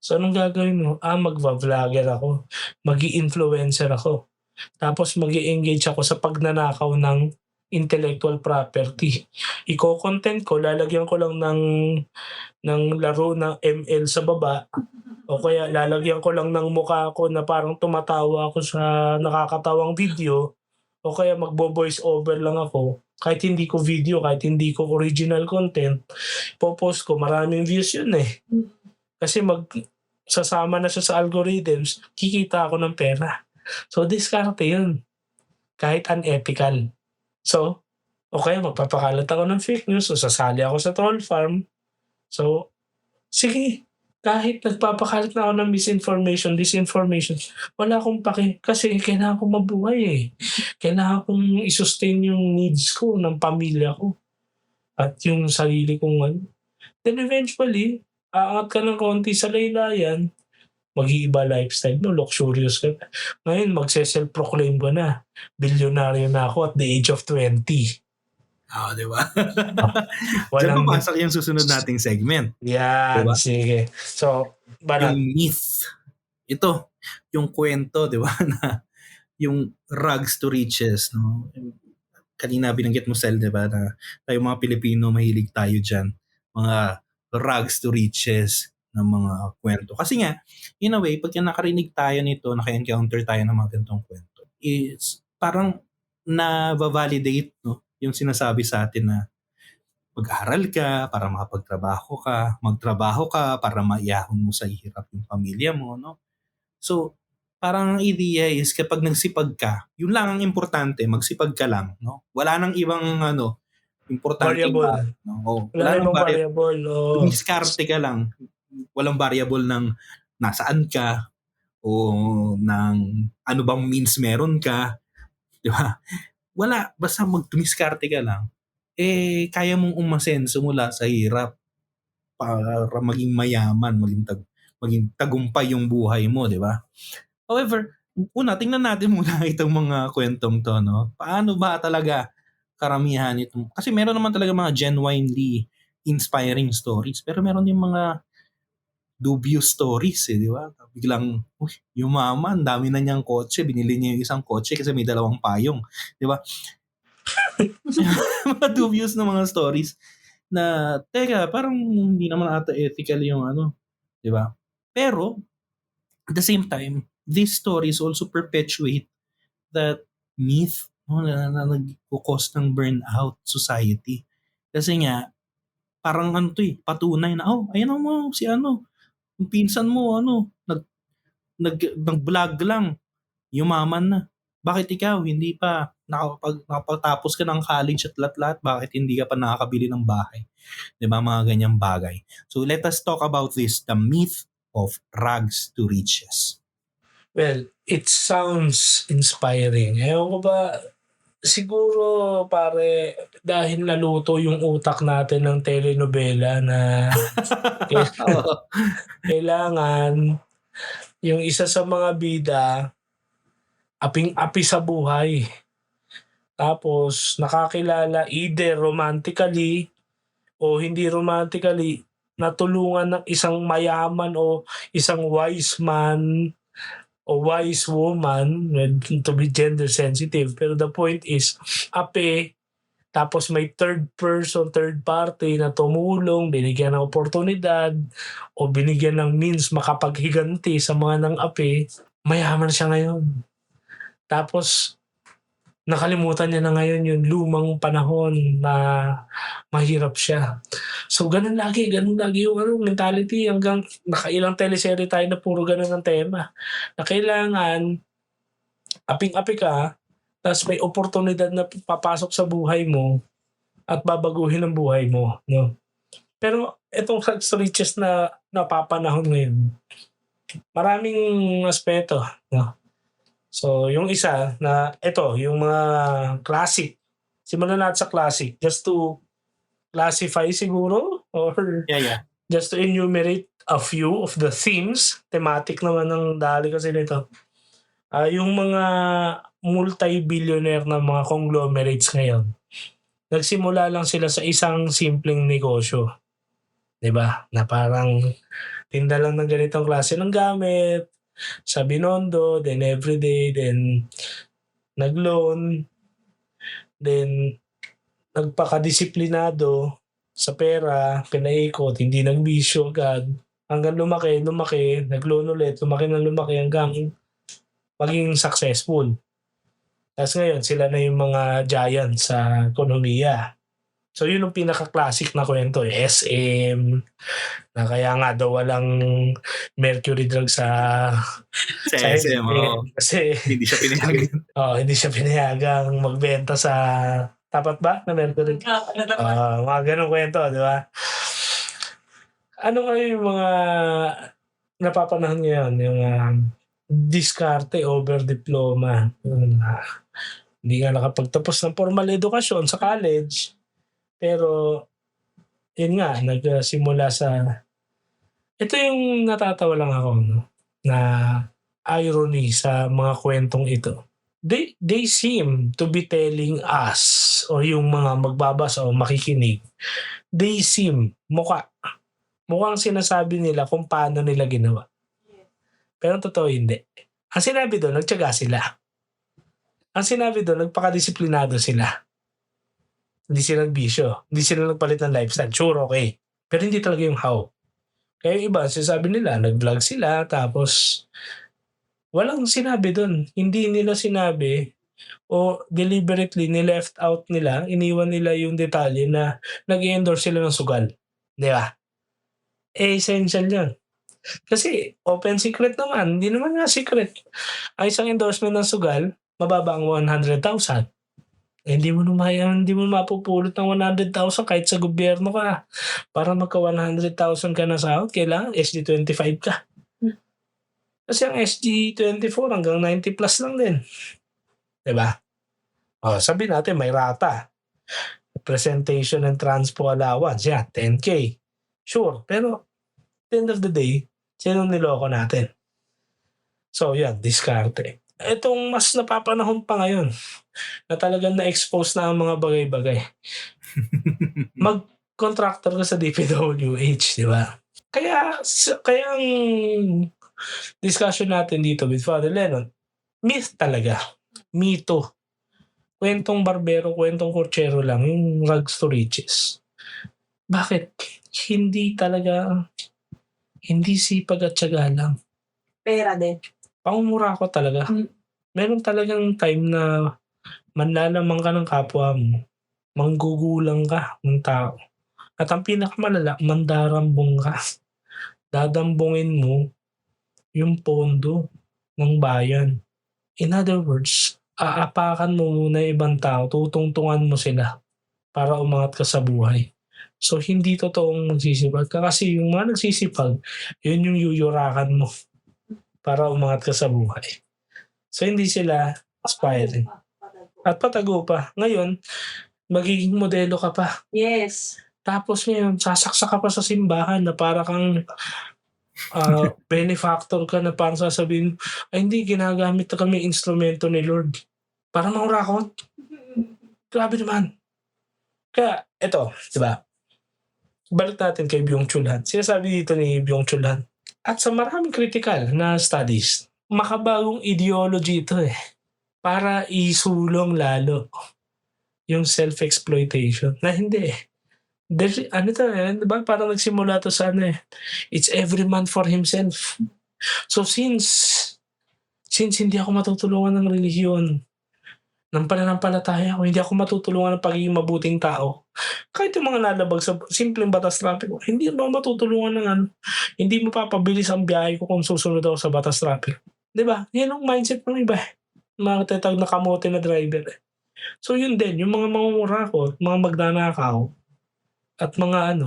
[SPEAKER 1] So, anong gagawin mo? Magva-vlogger ako. Magi-influencer ako. Tapos magi-engage ako sa pagnanakaw ng intellectual property. Iko-content ko, lalagyan ko lang ng laro ng ML sa baba o kaya lalagyan ko lang ng mukha ko na parang tumatawa ako sa nakakatawang video o kaya magbo-voice over lang ako kahit hindi ko video, kahit hindi ko original content, popost ko, maraming views yun Kasi sasama na siya sa algorithms, kikita ako ng pera. So, diskarte yun. Kahit unethical. So, okay, magpapakalat ako ng fake news o sasali ako sa troll farm. So, sige, kahit nagpapakalat na ako ng misinformation, disinformation, wala akong paki. Kasi kailangan kong mabuhay Kailangan kong i-sustain yung needs ko ng pamilya ko. At yung sarili kong Then eventually, aangat ka ng konti sa laylayan, mag-iiba lifestyle mo, luxurious ka. Ngayon, magse-self-proclaim ko na. Bilyonaryo na ako at the age of 20.
[SPEAKER 2] Di ba?
[SPEAKER 1] Walang
[SPEAKER 2] Diyan papasok yung susunod nating segment.
[SPEAKER 1] Yan,
[SPEAKER 2] Diba?
[SPEAKER 1] sige. So,
[SPEAKER 2] Yung myth. Ito, yung kwento, di ba, na yung rags to riches, no? Kanina binanggit mo, Sel, di ba, na tayo mga Pilipino, mahilig tayo dyan. Mga rags to riches ng mga kwento. Kasi nga, in a way, pag nakarinig tayo nito, naka-encounter tayo ng mga ganitong kwento, is parang na-validate yung sinasabi sa atin na mag-aral ka para makapagtrabaho ka, magtrabaho ka para maiyahon mo sa hirap yung pamilya mo. So, parang ang idea is kapag nagsipag ka, yun lang ang importante, magsipag ka lang. Wala nang ibang importante
[SPEAKER 1] variable.
[SPEAKER 2] wala nang
[SPEAKER 1] variable.
[SPEAKER 2] Dumiskarte ka lang. Walang variable ng nasaan ka o ng ano bang means meron ka. Di ba? Wala. Basta magdumiskarte ka lang. Kaya mong umasenso mula sa hirap para maging mayaman, maging tagumpay yung buhay mo, di ba? However, tingnan natin muna itong mga kwentong to, Paano ba talaga karamihan ito? Kasi meron naman talaga mga genuinely inspiring stories, pero meron din mga dubious stories, di ba? Biglang, yumaman, dami na niyang kotse, binili niya yung isang kotse kasi may 2 payong, di ba? Mga dubious na mga stories na, teka, parang hindi naman ata ethical yung di ba? Pero, at the same time, these stories also perpetuate that myth na nag-cause ng burnout society. Kasi nga, parang patunay na, ayan mo, si yung pinsan mo, nag-vlog lang, yumaman na. Bakit ikaw, hindi pa? nakapagtapos ka ng college at lahat-lahat, bakit hindi ka pa nakakabili ng bahay? 'Di ba, mga ganyang bagay. So let us talk about this, the myth of rags to riches.
[SPEAKER 1] Well, it sounds inspiring. Ewan ko ba, siguro pare, dahil naluto yung utak natin ng telenovela na kailangan yung isa sa mga bida aping-api sa buhay. Tapos nakakilala either romantically o hindi romantically, natulungan ng isang mayaman o isang wise man o wise woman, to be gender sensitive. Pero the point is, ape, tapos may third person, third party na tumulong, binigyan ng oportunidad o binigyan ng means makapaghiganti sa mga nang ape, mayaman siya ngayon. Tapos nakalimutan niya na ngayon yung lumang panahon na mahirap siya. So ganun lagi yung mentality, hanggang nakailang teleserye tayo na puro ganun ang tema. Na kailangan aping-api ka, tapos may oportunidad na papasok sa buhay mo at babaguhin ang buhay mo, no? Pero itong rags to riches na napapanahon ngayon, maraming aspeto, no? So, yung isa na, ito, yung mga classic. Simulan natin sa classic. Just to classify siguro, or
[SPEAKER 2] Yeah.
[SPEAKER 1] just to enumerate a few of the themes. Thematic naman ng dali kasi nito. Yung mga multi-billionaire na mga conglomerates ngayon, nagsimula lang sila sa isang simpleng negosyo. 'Di ba? Na parang tinda lang ng ganitong klase ng gamit, sa Binondo, then everyday, then nag-loan, then nagpakadisiplinado sa pera, pinaikot, hindi nagbisyo agad, hanggang lumaki, nag-loan ulit, lumaki hanggang maging successful. Tapos ngayon, sila na yung mga giant sa ekonomiya. So yun yung pinaka-classic na kwento, SM, na kaya nga daw walang mercury drug sa
[SPEAKER 2] SM,
[SPEAKER 1] kasi
[SPEAKER 2] hindi siya pinayagan.
[SPEAKER 1] hindi siya pinayagang magbenta sa, tapat ba na mercury? Mga ganong kwento, di ba? Ano nga yung mga napapanahon ngayon, yung diskarte over diploma. Hindi nga nakapagtapos ng formal edukasyon sa college, pero yun nga, nagsimula sa, ito yung natatawa lang ako, no? Na irony sa mga kwentong ito. They seem to be telling us, o yung mga magbabasa o makikinig, they seem, mukhang sinasabi nila kung paano nila ginawa. Pero totoo hindi. Ang sinabi doon, nagtiyaga sila. Ang sinabi doon, nagpakadisiplinado sila. Hindi sila nagbisyo. Hindi sila nagpalit ng lifestyle. Sure, okay. Pero hindi talaga yung how. Kaya yung iba, sinasabi nila, nag-vlog sila, tapos walang sinabi doon. Hindi nila sinabi o deliberately ni-left out nila, iniwan nila yung detalye na nag-endorse sila ng sugal. Di ba? Essential yan. Kasi open secret naman. Hindi naman nga secret. Ang isang endorsement ng sugal, mababa ang 100,000. Hindi mo mapupulot ng 100,000 kahit sa gobyerno ka. Para magka 100,000 ka na sahod, kailangan SG25 ka. Kasi ang SG24 hanggang 90 plus lang din. Diba? Sabi natin may rata. Presentation and transpo allowance, 10K. Sure, pero at the end of the day, sinong niloko natin? So yan, diskarte. Itong mas napapanahon pa ngayon na talagang na-expose na ang mga bagay-bagay. Mag-contractor ka sa DPWH, di ba? Kaya ang discussion natin dito with Father Lennon, myth talaga. Mito. Kwentong barbero, kwentong kurtsero lang, yung rags to riches. Bakit? Hindi sipag at tiyaga lang.
[SPEAKER 3] Pera din.
[SPEAKER 1] Pangumura ko talaga. Meron talagang time na manlalamang ka ng kapwa mo. Manggugulang ka ng tao. At ang pinakamalala, mandarambong ka. Dadambungin mo yung pondo ng bayan. In other words, aapakan mo muna yung ibang tao, tutungtungan mo sila para umangat ka sa buhay. So, hindi totoong magsisipag ka kasi yung mga nagsisipag, yun yung yuyurakan mo para umangat ka sa buhay. So, hindi sila aspiring. At patago pa. Ngayon, magiging modelo ka pa.
[SPEAKER 3] Yes.
[SPEAKER 1] Tapos ngayon, sasaksak ka pa sa simbahan na para kang benefactor ka na parang sasabihin, ay hindi, ginagamit na kami instrumento ni Lord. Para mangurakot. Grabe naman. Kaya, eto, di ba? Balik natin kay Byung-Chul Han. Sinasabi dito ni Byung-Chul Han. At sa maraming critical na studies, makabagong ideology ito para isulong lalo yung self-exploitation. Na hindi diba? Parang nagsimula to sa it's every man for himself. So since hindi ako matutulungan ng relihiyon, ng pananampalataya ko, hindi ako matutulungan ng pagiging mabuting tao. Kahit yung mga nalabag sa simpleng batas traffic, hindi mo matutulungan ng hindi mo papabilis ang biyahe ko kung susunod ako sa batas traffic. Diba? Yan ang mindset ng iba. Mga tetag na kamote na driver. So yun din, yung mga mangungurakot, mga magnanakaw, at mga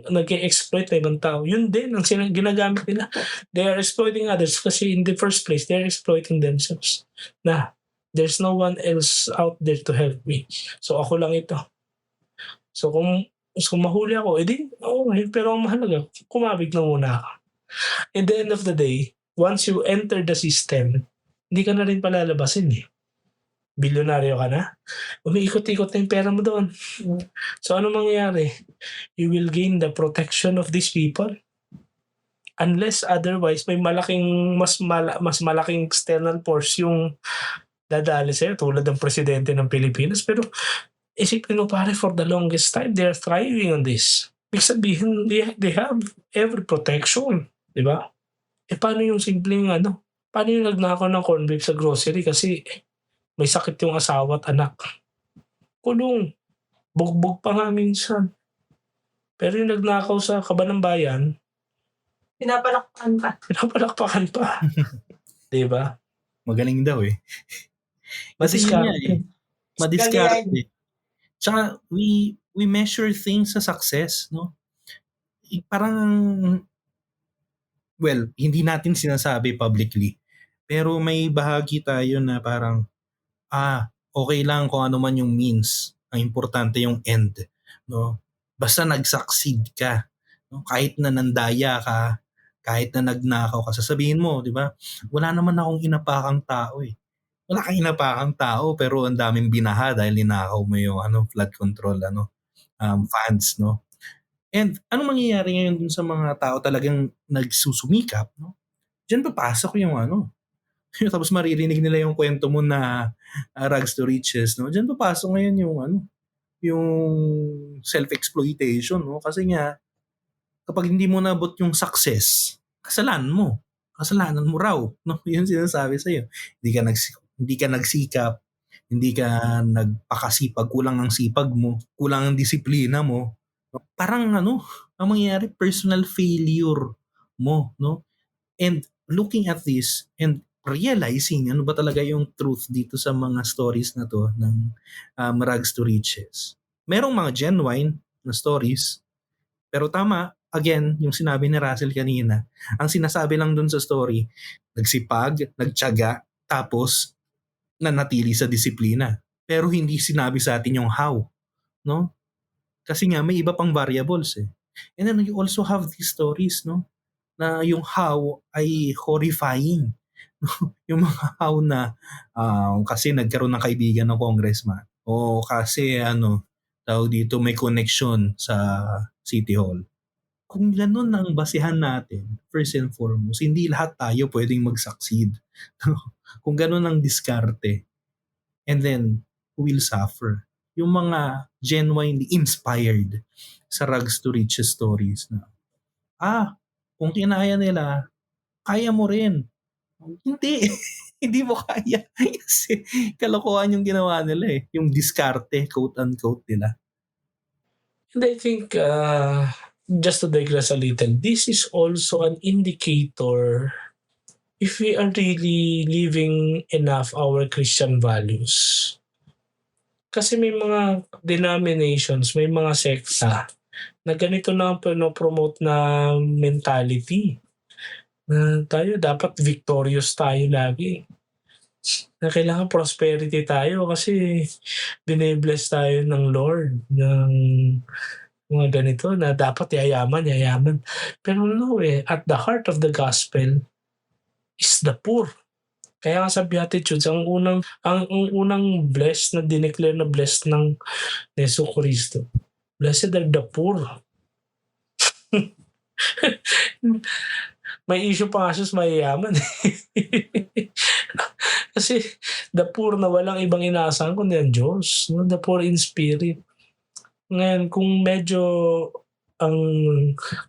[SPEAKER 1] nag-e-exploit na ibang tao, yun din ang ginagamit nila. They are exploiting others kasi in the first place, they are exploiting themselves. Na, there's no one else out there to help me. So ako lang ito. So kung mahuli ako, edi, okay, pero ang mahalaga, kumabig na muna ako. In the end of the day, once you enter the system, hindi ka na rin palalabasin bilyonaryo ka na, umiikot-ikot na yung pera mo doon. So ano mangyayari? You will gain the protection of these people. Unless otherwise, may mas malaking external force yung dadali sa'yo, tulad ng presidente ng Pilipinas. Pero isipin mo pare, for the longest time, they are thriving on this. Ibig sabihin, they have every protection. Diba? Paano yung simpleng paano yung nagnakaw ng corned beef sa grocery kasi may sakit yung asawa at anak? Kulong. Bugbog pa nga minsan. Pero yung nagnakaw sa Kabanang Bayan, pinapalakpakan pa. Diba?
[SPEAKER 2] Magaling daw Kasi yun nga madiskarte. Tsaka we measure things sa success, no? Parang, well, hindi natin sinasabi publicly. Pero may bahagi tayo na parang, okay lang kung ano man yung means. Ang importante yung end, no? Basta nag-succeed ka, no? Kahit na nandaya ka, kahit na nagnakaw ka, sasabihin mo, di ba? Wala naman akong inapakang tao Wala kang inapakang tao pero ang daming binaha dahil ninakaw mo yung flood control funds, no? And anong mangyayari ngayon dun sa mga tao talagang nagsusumikap, no? Diyan papasok yung tapos maririnig nila yung kwento mo na rags to riches, no? Diyan papasok ngayon yung self-exploitation, no? Kasi nga kapag hindi mo nabot yung success, kasalanan mo raw, no? Yun sinasabi sa iyo. Hindi ka nagsikap, hindi ka nagpakasipag, kulang ang sipag mo, kulang ang disiplina mo. Parang ang mangyayari, personal failure mo, no? And looking at this and realizing ano ba talaga yung truth dito sa mga stories na to ng rags to riches. Merong mga genuine na stories, pero tama, again, yung sinabi ni Russell kanina, ang sinasabi lang dun sa story, nagsipag, nagtiyaga, tapos nanatili sa disiplina. Pero hindi sinabi sa atin yung how, no? Kasi nga may iba pang variables And then you also have these stories, no? Na yung how ay horrifying. Yung mga how na kasi nagkaroon ng kaibigan ng congressman o kasi tawag dito may connection sa City Hall. Kung ganun ang basihan natin, first and foremost, hindi lahat tayo pwedeng mag-succeed. Kung ganun ang diskarte, and then who will suffer? Yung mga genuinely inspired sa rags to riches stories na kung kinaya nila, kaya mo rin. Hindi. Hindi mo kaya. Kasi kalokohan yung ginawa nila Yung diskarte, quote-unquote nila.
[SPEAKER 1] And I think, just to digress a little, this is also an indicator if we are really living enough our Christian values. Kasi may mga denominations, may mga sekta na ganito na ang pino-promote na mentality. Na tayo dapat victorious tayo lagi. Na kailangan prosperity tayo kasi bine-bless tayo ng Lord ng mga ganito na dapat yayaman. Pero no at the heart of the gospel is the poor. Kaya nga sa Beatitudes, ang unang blessed na dineclare na blessed ng Yesu Cristo. Blessed are the poor. May issue pa nga siya sa mayayaman. Kasi the poor na walang ibang inaasahan kundi ang Diyos. No? The poor in spirit. Ngayon, kung medyo ang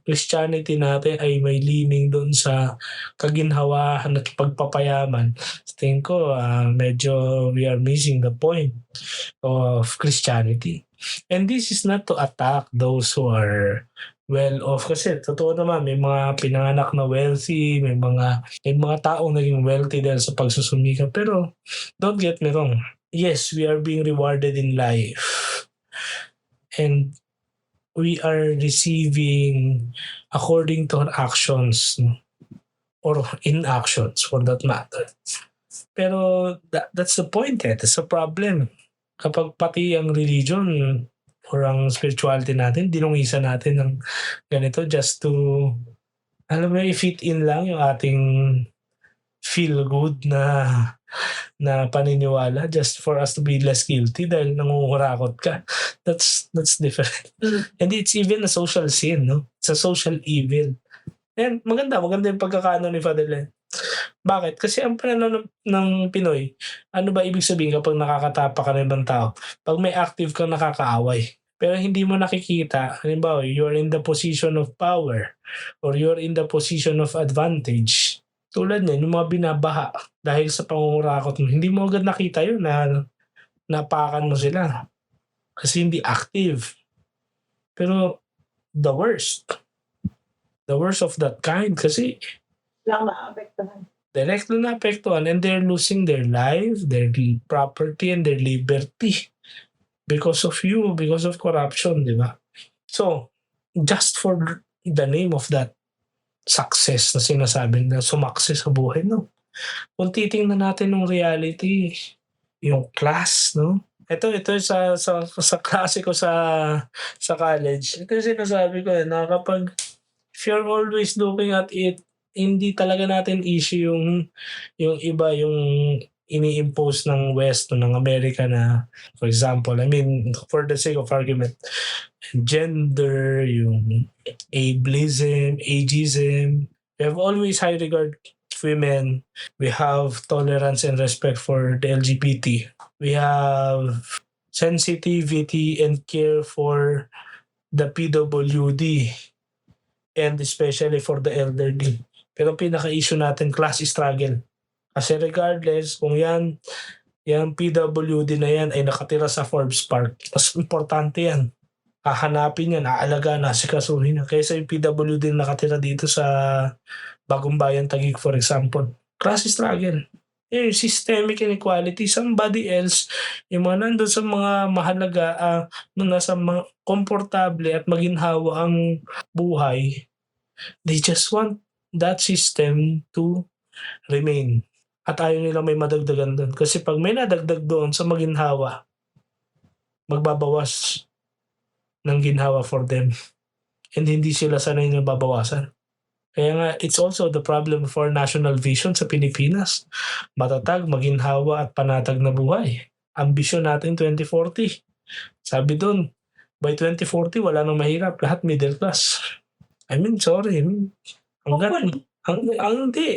[SPEAKER 1] Christianity natin ay may leaning doon sa kaginhawahan at pagpapayaman, tingin ko medyo we are missing the point of Christianity. And this is not to attack those who are well off kasi totoo naman may mga pinanganak na wealthy, may mga taong naging wealthy dahil sa pagsusumikap. Pero don't get me wrong. Yes, we are being rewarded in life. And we are receiving according to our actions or inactions for that matter. Pero that's the point that's the problem. Kapag pati ang religion or ang spirituality natin, dinungisa natin ng ganito just to, alam mo, i-fit in lang yung ating feel good na paniniwala just for us to be less guilty dahil nangungurakot ka. That's different. And it's even a social sin, no? It's a social evil. And maganda yung pagkakaano ni Father Len. Bakit? Kasi ang pananaw ng Pinoy, ano ba ibig sabihin kapag nakakatapa ka ng ibang tao? Pag may active kang nakakaaway. Pero hindi mo nakikita, halimbawa, you're in the position of power or you're in the position of advantage. Tulad niyan, yung mga binabaha dahil sa pangungurakot mo, hindi mo agad nakita yun na napakan mo sila. Kasi hindi active. Pero the worst of that kind kasi
[SPEAKER 3] Lang naapektuhan.
[SPEAKER 1] directly naapektuhan and they're losing their life, their property, and their liberty because of you, because of corruption, di ba? So, just for the name of that success na sinasabi na sumakses sa buhay, no? Kung titingnan natin ng reality, yung class, no? Ito sa klase ko sa college. Ito yung sinasabi ko na kapag if you're always looking at it, hindi talaga natin issue yung iba yung ini-impose ng West o ng Amerika na, for example, I mean, for the sake of argument, gender, yung ableism, ageism. We have always high regard for women. We have tolerance and respect for the LGBT. We have sensitivity and care for the PWD and especially for the elderly. Pero pinaka-issue natin, class struggle. Kasi regardless kung yan PWD na yan ay nakatira sa Forbes Park, mas importante yan. Hahanapin yan, aalagaan, asikasuhin yan. Kaysa yung PWD na nakatira dito sa Bagong Bayan, Taguig, for example. Class struggle. Yung systemic inequality, somebody else, yung mga nandun sa mga mahalaga, nasa mga komportable at maginhawa ang buhay, they just want that system to remain. At ayaw nila may madagdagan doon. Kasi pag may nadagdag doon sa maginhawa, magbabawas ng ginhawa for them. And hindi sila sanay na babawasan. Kaya nga, it's also the problem for national vision sa Pilipinas. Matatag, maginhawa at panatag na buhay. Ambisyon natin 2040. Sabi doon, by 2040, wala nang mahirap. Lahat middle class. I mean, sorry. Hindi.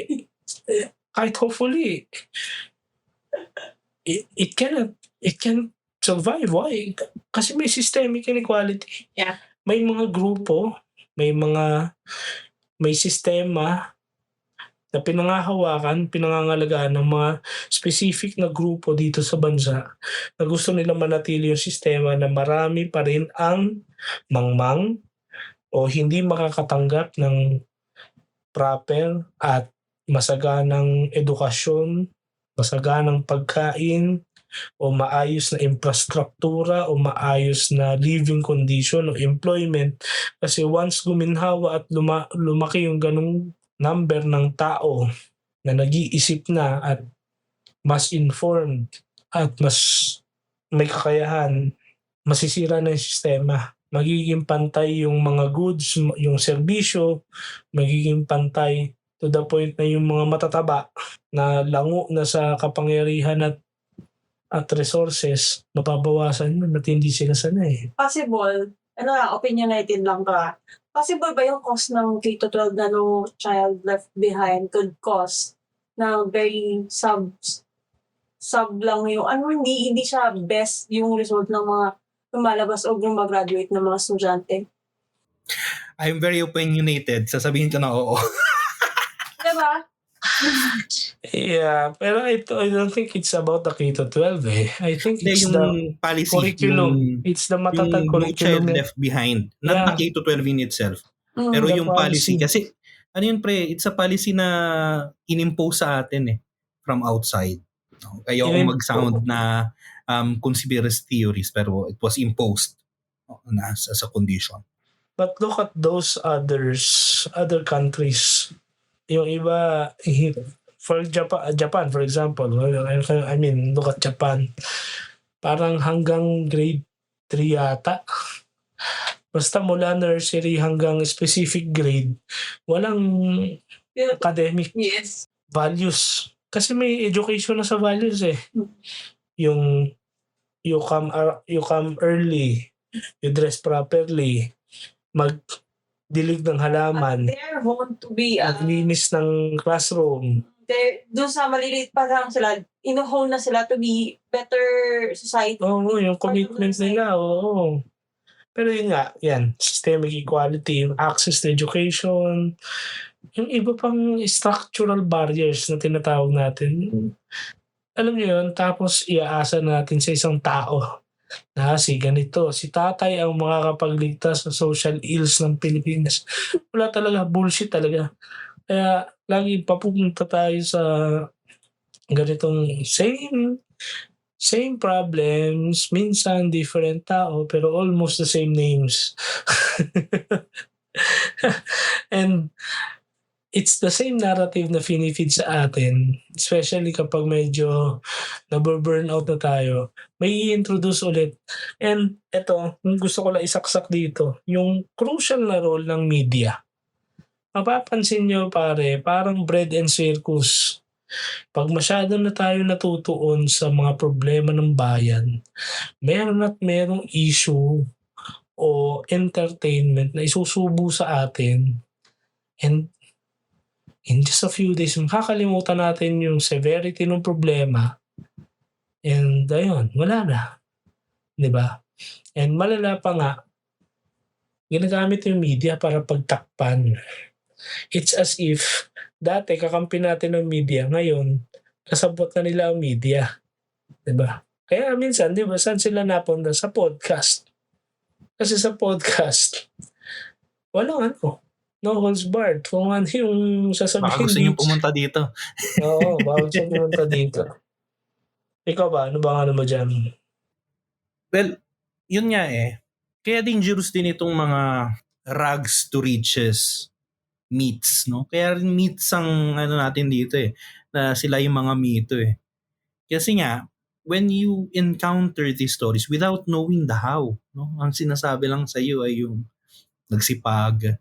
[SPEAKER 1] Kahit hopefully, it cannot survive. Why? Kasi may systemic inequality.
[SPEAKER 3] Yeah.
[SPEAKER 1] May mga grupo, may sistema na pinangangalagaan ng mga specific na grupo dito sa bansa na gusto nilang manatili yung sistema na marami pa rin ang mangmang o hindi makakatanggap ng proper at masaganang edukasyon, masaganang pagkain, o maayos na infrastruktura o maayos na living condition o employment. Kasi once guminhawa at lumaki yung ganong number ng tao na nag-iisip na at mas informed at mas may kakayahan, masisira na yung sistema. Magiging pantay yung mga goods, yung serbisyo, magiging pantay to the point na yung mga matataba na lango na sa kapangyarihan at resources, mapabawasan yun at hindi sila sanay.
[SPEAKER 3] Possible, opinionated lang ka. Possible ba yung cause ng K-12 na no child left behind could cause na very sub lang yung hindi siya best yung result ng mga lumalabas o gumagraduate ng mga estudyante.
[SPEAKER 2] I'm very opinionated. Sasabihin ko na oo.
[SPEAKER 3] Diba?
[SPEAKER 1] Yeah, pero I don't think it's about the K-12 eh. I think
[SPEAKER 2] Hindi,
[SPEAKER 1] it's
[SPEAKER 2] yung
[SPEAKER 1] the
[SPEAKER 2] policy,
[SPEAKER 1] curriculum. It's the matatag
[SPEAKER 2] yung child
[SPEAKER 1] curriculum.
[SPEAKER 2] left behind. Not the K-12 in itself. Pero
[SPEAKER 1] The
[SPEAKER 2] yung policy.
[SPEAKER 1] policy.
[SPEAKER 2] Kasi, ano yun pre, it's a policy na inimpose sa atin from outside. Kaya ako mag-sound na conspiracy theories, pero it was imposed as a condition.
[SPEAKER 1] But look at those other countries. Yung iba, for Japan for example, I mean, look at Japan. Parang hanggang grade 3 yata. Basta mula nursery hanggang specific grade, walang academic
[SPEAKER 3] Yes.
[SPEAKER 1] values. Kasi may education na sa values eh. Yung you come early, you dress properly, magdilig ng halaman,
[SPEAKER 3] They're going to be
[SPEAKER 1] maglinis ng classroom.
[SPEAKER 3] doon sa maliliit pa lang sila, ino-hone na sila to be better society.
[SPEAKER 1] Oo, yung commitment nila, oo. Pero yun nga, yan, systemic equality, yung access to education, yung iba pang structural barriers na tinatawag natin. Alam niyo yun, tapos iaasa natin sa isang tao na si ganito, si tatay ang makakapagligtas sa social ills ng Pilipinas. Wala talaga, bullshit talaga. Kaya lagi papunta tayo sa ganitong same problems, minsan different tao, pero almost the same names. And it's the same narrative na finifeed sa atin, especially kapag medyo naburn out na tayo, may i-introduce ulit. And eto, gusto ko lang isaksak dito, yung crucial na role ng media. Mapapansin nyo pare, parang bread and circus. Pag masyado na tayo natutuon sa mga problema ng bayan, meron at merong issue o entertainment na isusubo sa atin. And in just a few days, makakalimutan natin yung severity ng problema. And ayun, wala na. Diba? And malala pa nga, ginagamit yung media para pagtakpan. It's as if dati kakampi natin ng media, ngayon kasabot na nila ang media. Diba? Kaya minsan, diba, saan sila napunta? Sa podcast. Kasi sa podcast, walang no holds barred. Kung ano yung sasabihin.
[SPEAKER 2] Baka gusto nyo pumunta dito.
[SPEAKER 1] Oo, baka gusto nyo pumunta dito. Ikaw ba? Ano ba mo dyan?
[SPEAKER 2] Well, yun nga Kaya dangerous din itong mga rags to riches myths, no? Kaya rin myths ang natin dito na sila yung mga mito Kasi nga, when you encounter these stories without knowing the how, no? Ang sinasabi lang sa iyo ay yung nagsipag,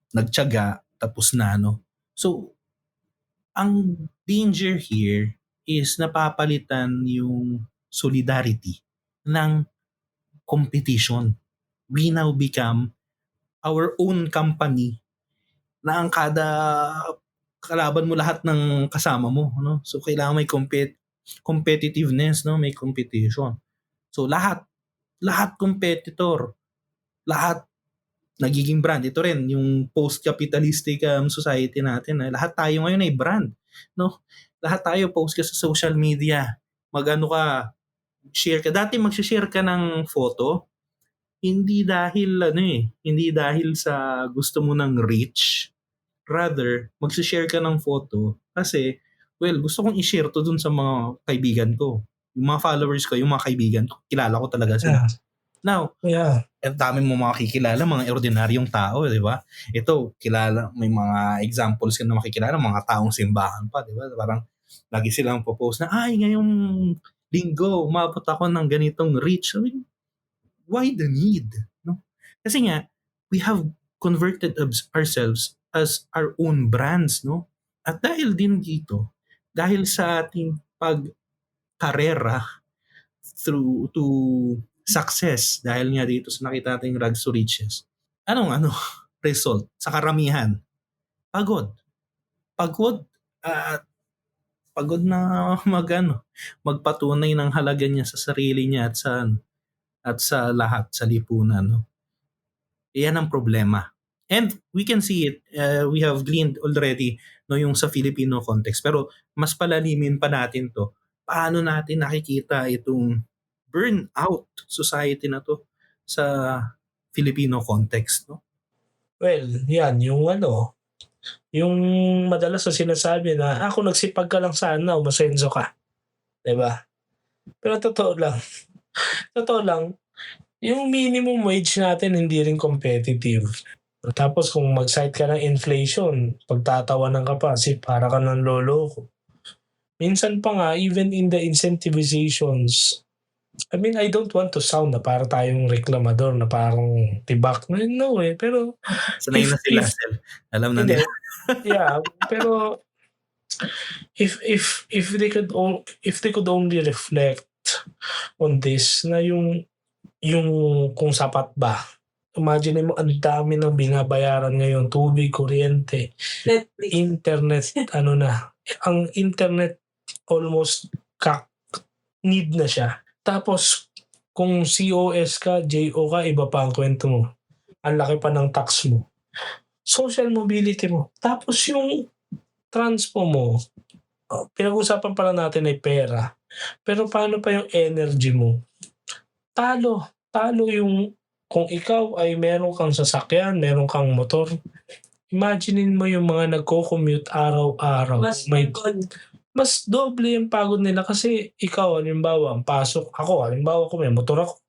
[SPEAKER 2] nagtiyaga, tapos na, no? So, ang danger here is napapalitan yung solidarity ng competition. We now become our own company na ang kada kalaban mo lahat ng kasama mo, no? So kailangan may competitiveness, no? May competition. So lahat competitor, lahat nagiging brand. Ito rin yung post-capitalistic society natin. Lahat tayo ngayon ay brand, no? Lahat tayo post ka sa social media. Share ka. Dati mag-share ka ng photo, hindi dahil sa gusto mo ng reach, rather magsishare ka ng photo kasi, well, gusto kong i-share to dun sa mga kaibigan ko. Yung mga followers ko, yung mga kaibigan ko, kilala ko talaga sila.
[SPEAKER 1] Yeah.
[SPEAKER 2] Now,
[SPEAKER 1] Yeah.
[SPEAKER 2] ang dami mo makikilala, mga ordinaryong tao, di ba? Ito, kilala, may mga examples ka na makikilala, mga taong simbahan pa, di ba? Parang lagi silang popost na, ay, ngayong linggo, umabot ako ng ganitong reach. I mean, why the need? No? Kasi nga, we have converted ourselves as our own brands, no? At dahil din dito, dahil sa ating pagkarera through to success, dahil nga dito sa nakita nating rags to riches, anong result sa karamihan? Pagod. Pagod at pagod na magpatunay ng halaga niya sa sarili niya at sa lahat, sa lipunan. No? Iyan ang problema. And we can see it, we have gleaned already no, yung sa Filipino context. Pero mas palalimin pa natin to. Paano natin nakikita itong burnout society na to sa Filipino context. No?
[SPEAKER 1] Well, yan, yung madalas na sinasabi na kung nagsipag ka lang sana, umasenso ka. Diba? Pero totoo lang, yung minimum wage natin hindi rin competitive. Tapos kung mag-cite ka ng inflation, pagtatawanan ka pa kasi para ka ng loloko. Minsan pa nga, even in the incentivizations, I mean, I don't want to sound na para tayong reklamador na parang tibak. No eh, pero
[SPEAKER 2] Sanay na sila, Sel. Alam na nila.
[SPEAKER 1] yeah, pero if they could only reflect on this na yung kung sapat ba. Imagine mo ang dami ng binabayaran ngayon, tubig, kuryente,
[SPEAKER 3] Netflix.
[SPEAKER 1] internet, ang internet almost need na siya. Tapos kung COS ka, JO ka, iba pa ang kwento mo. Ang laki pa ng tax mo. Social mobility mo. Tapos yung transpo mo, pinag-usapan pala natin ay pera. Pero paano pa yung energy mo? Talo yung kung ikaw ay meron kang sasakyan, meron kang motor, imaginein mo yung mga nagko-commute araw-araw. Mas doble yung pagod nila kasi ikaw, halimbawa, ko may motor ako,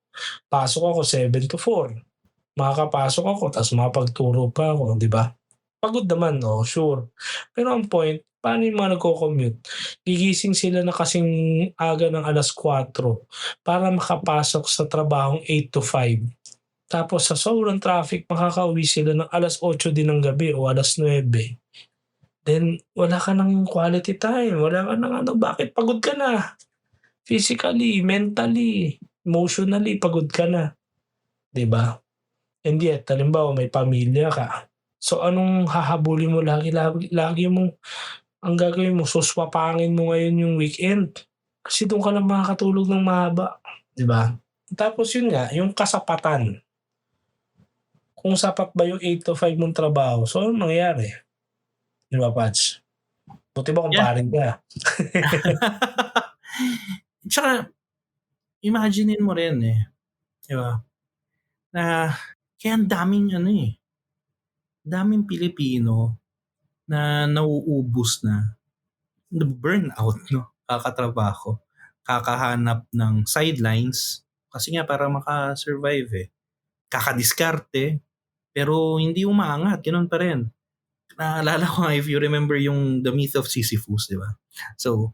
[SPEAKER 1] pasok ako 7 to 4. Makakapasok ako, tapos makapagturo pa ako, di ba? Pagod naman, sure. Pero ang point, paano yung mga nagko-commute? Gigising sila na kasing aga ng 4:00 para makapasok sa trabahong 8 to 5. Tapos sa sobrang traffic, makakauwi sila ng 8:00 din ng gabi o 9:00. Then, wala ka ng quality time. Wala ka ng bakit pagod ka na? Physically, mentally, emotionally, pagod ka na. Diba? And yet, halimbawa, may pamilya ka. So, anong hahabulin mo lagi mo, ang gagawin mo, suswapangin mo ngayon yung weekend. Kasi doon ka lang makakatulog ng mahaba. Diba? Tapos yun nga, yung kasapatan. Kung sapat ba yung 8 to 5 mong trabaho, so anong mangyayari? Di ba, Pats? Buti ba kung paring ka?
[SPEAKER 2] Tsaka, imaginein mo rin di ba? Na, kaya ang daming Pilipino na nauubos na burnout, no? Kakatrabaho, kakahanap ng sidelines, kasi nga para makasurvive kakadiskarte, pero hindi umaangat, ganun pa rin. Naalala ko if you remember yung The Myth of Sisyphus, di ba? So,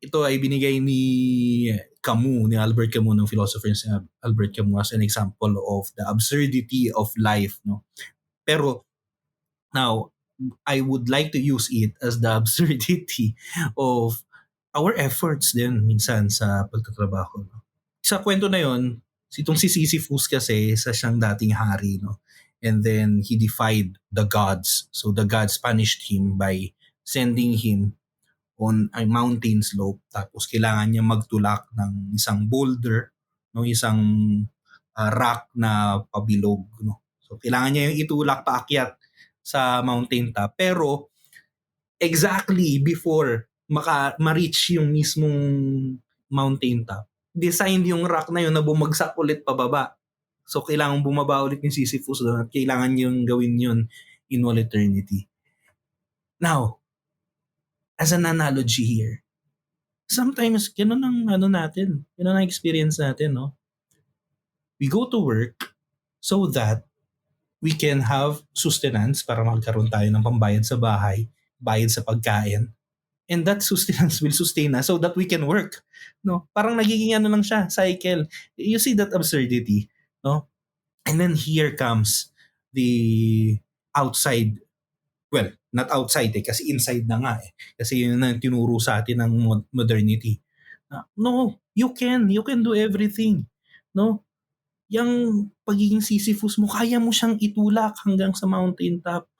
[SPEAKER 2] ito ay binigay ni Albert Camus, ng philosopher si Albert Camus, as an example of the absurdity of life, no? Pero, now, I would like to use it as the absurdity of our efforts din minsan sa pagtatrabaho. No? Sa kwento na yon, si Sisyphus kasi isa siyang dating hari, no? And then he defied the gods. So the gods punished him by sending him on a mountain slope. Tapos kailangan niya magtulak ng isang boulder, no, isang rock na pabilog, no. So kailangan niya yung itulak paakyat sa mountain top. Pero exactly before ma-reach yung mismong mountain top, designed yung rock na yun na bumagsak ulit pababa. So, kailangan bumaba ulit ni Sisyphus doon at kailangan yung gawin yun in all eternity. Now, as an analogy here, sometimes ganun ang natin, ganun ang experience natin, no? We go to work so that we can have sustenance para magkaroon tayo ng pambayad sa bahay, bayad sa pagkain, and that sustenance will sustain us so that we can work. No? Parang nagiging lang siya, cycle. You see that absurdity, no? And then here comes the outside, well, not outside kasi inside na nga eh. Kasi yun ang tinuro sa atin ng modernity. No, you can do everything. No? Yang pagiging Sisyphus mo, kaya mo siyang itulak hanggang sa mountain top.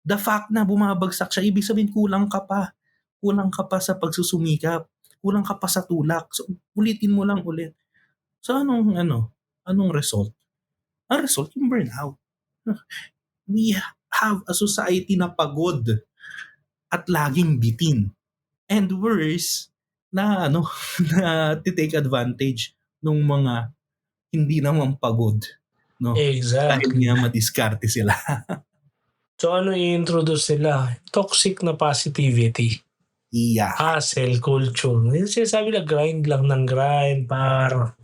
[SPEAKER 2] The fact na bumabagsak siya, ibig sabihin kulang ka pa. Kulang ka pa sa pagsusumikap. Kulang ka pa sa tulak. So, ulitin mo lang ulit. So, anong result? Ang result, yung burnout. We have a society na pagod at laging bitin. And worse, na na take advantage ng mga hindi naman pagod, no? Dahil
[SPEAKER 1] Exactly.
[SPEAKER 2] nga madiskarte sila.
[SPEAKER 1] So ano i-introduce nila? Toxic na positivity.
[SPEAKER 2] Yeah.
[SPEAKER 1] Hustle culture. Yung sinasabi na grind lang ng grind para,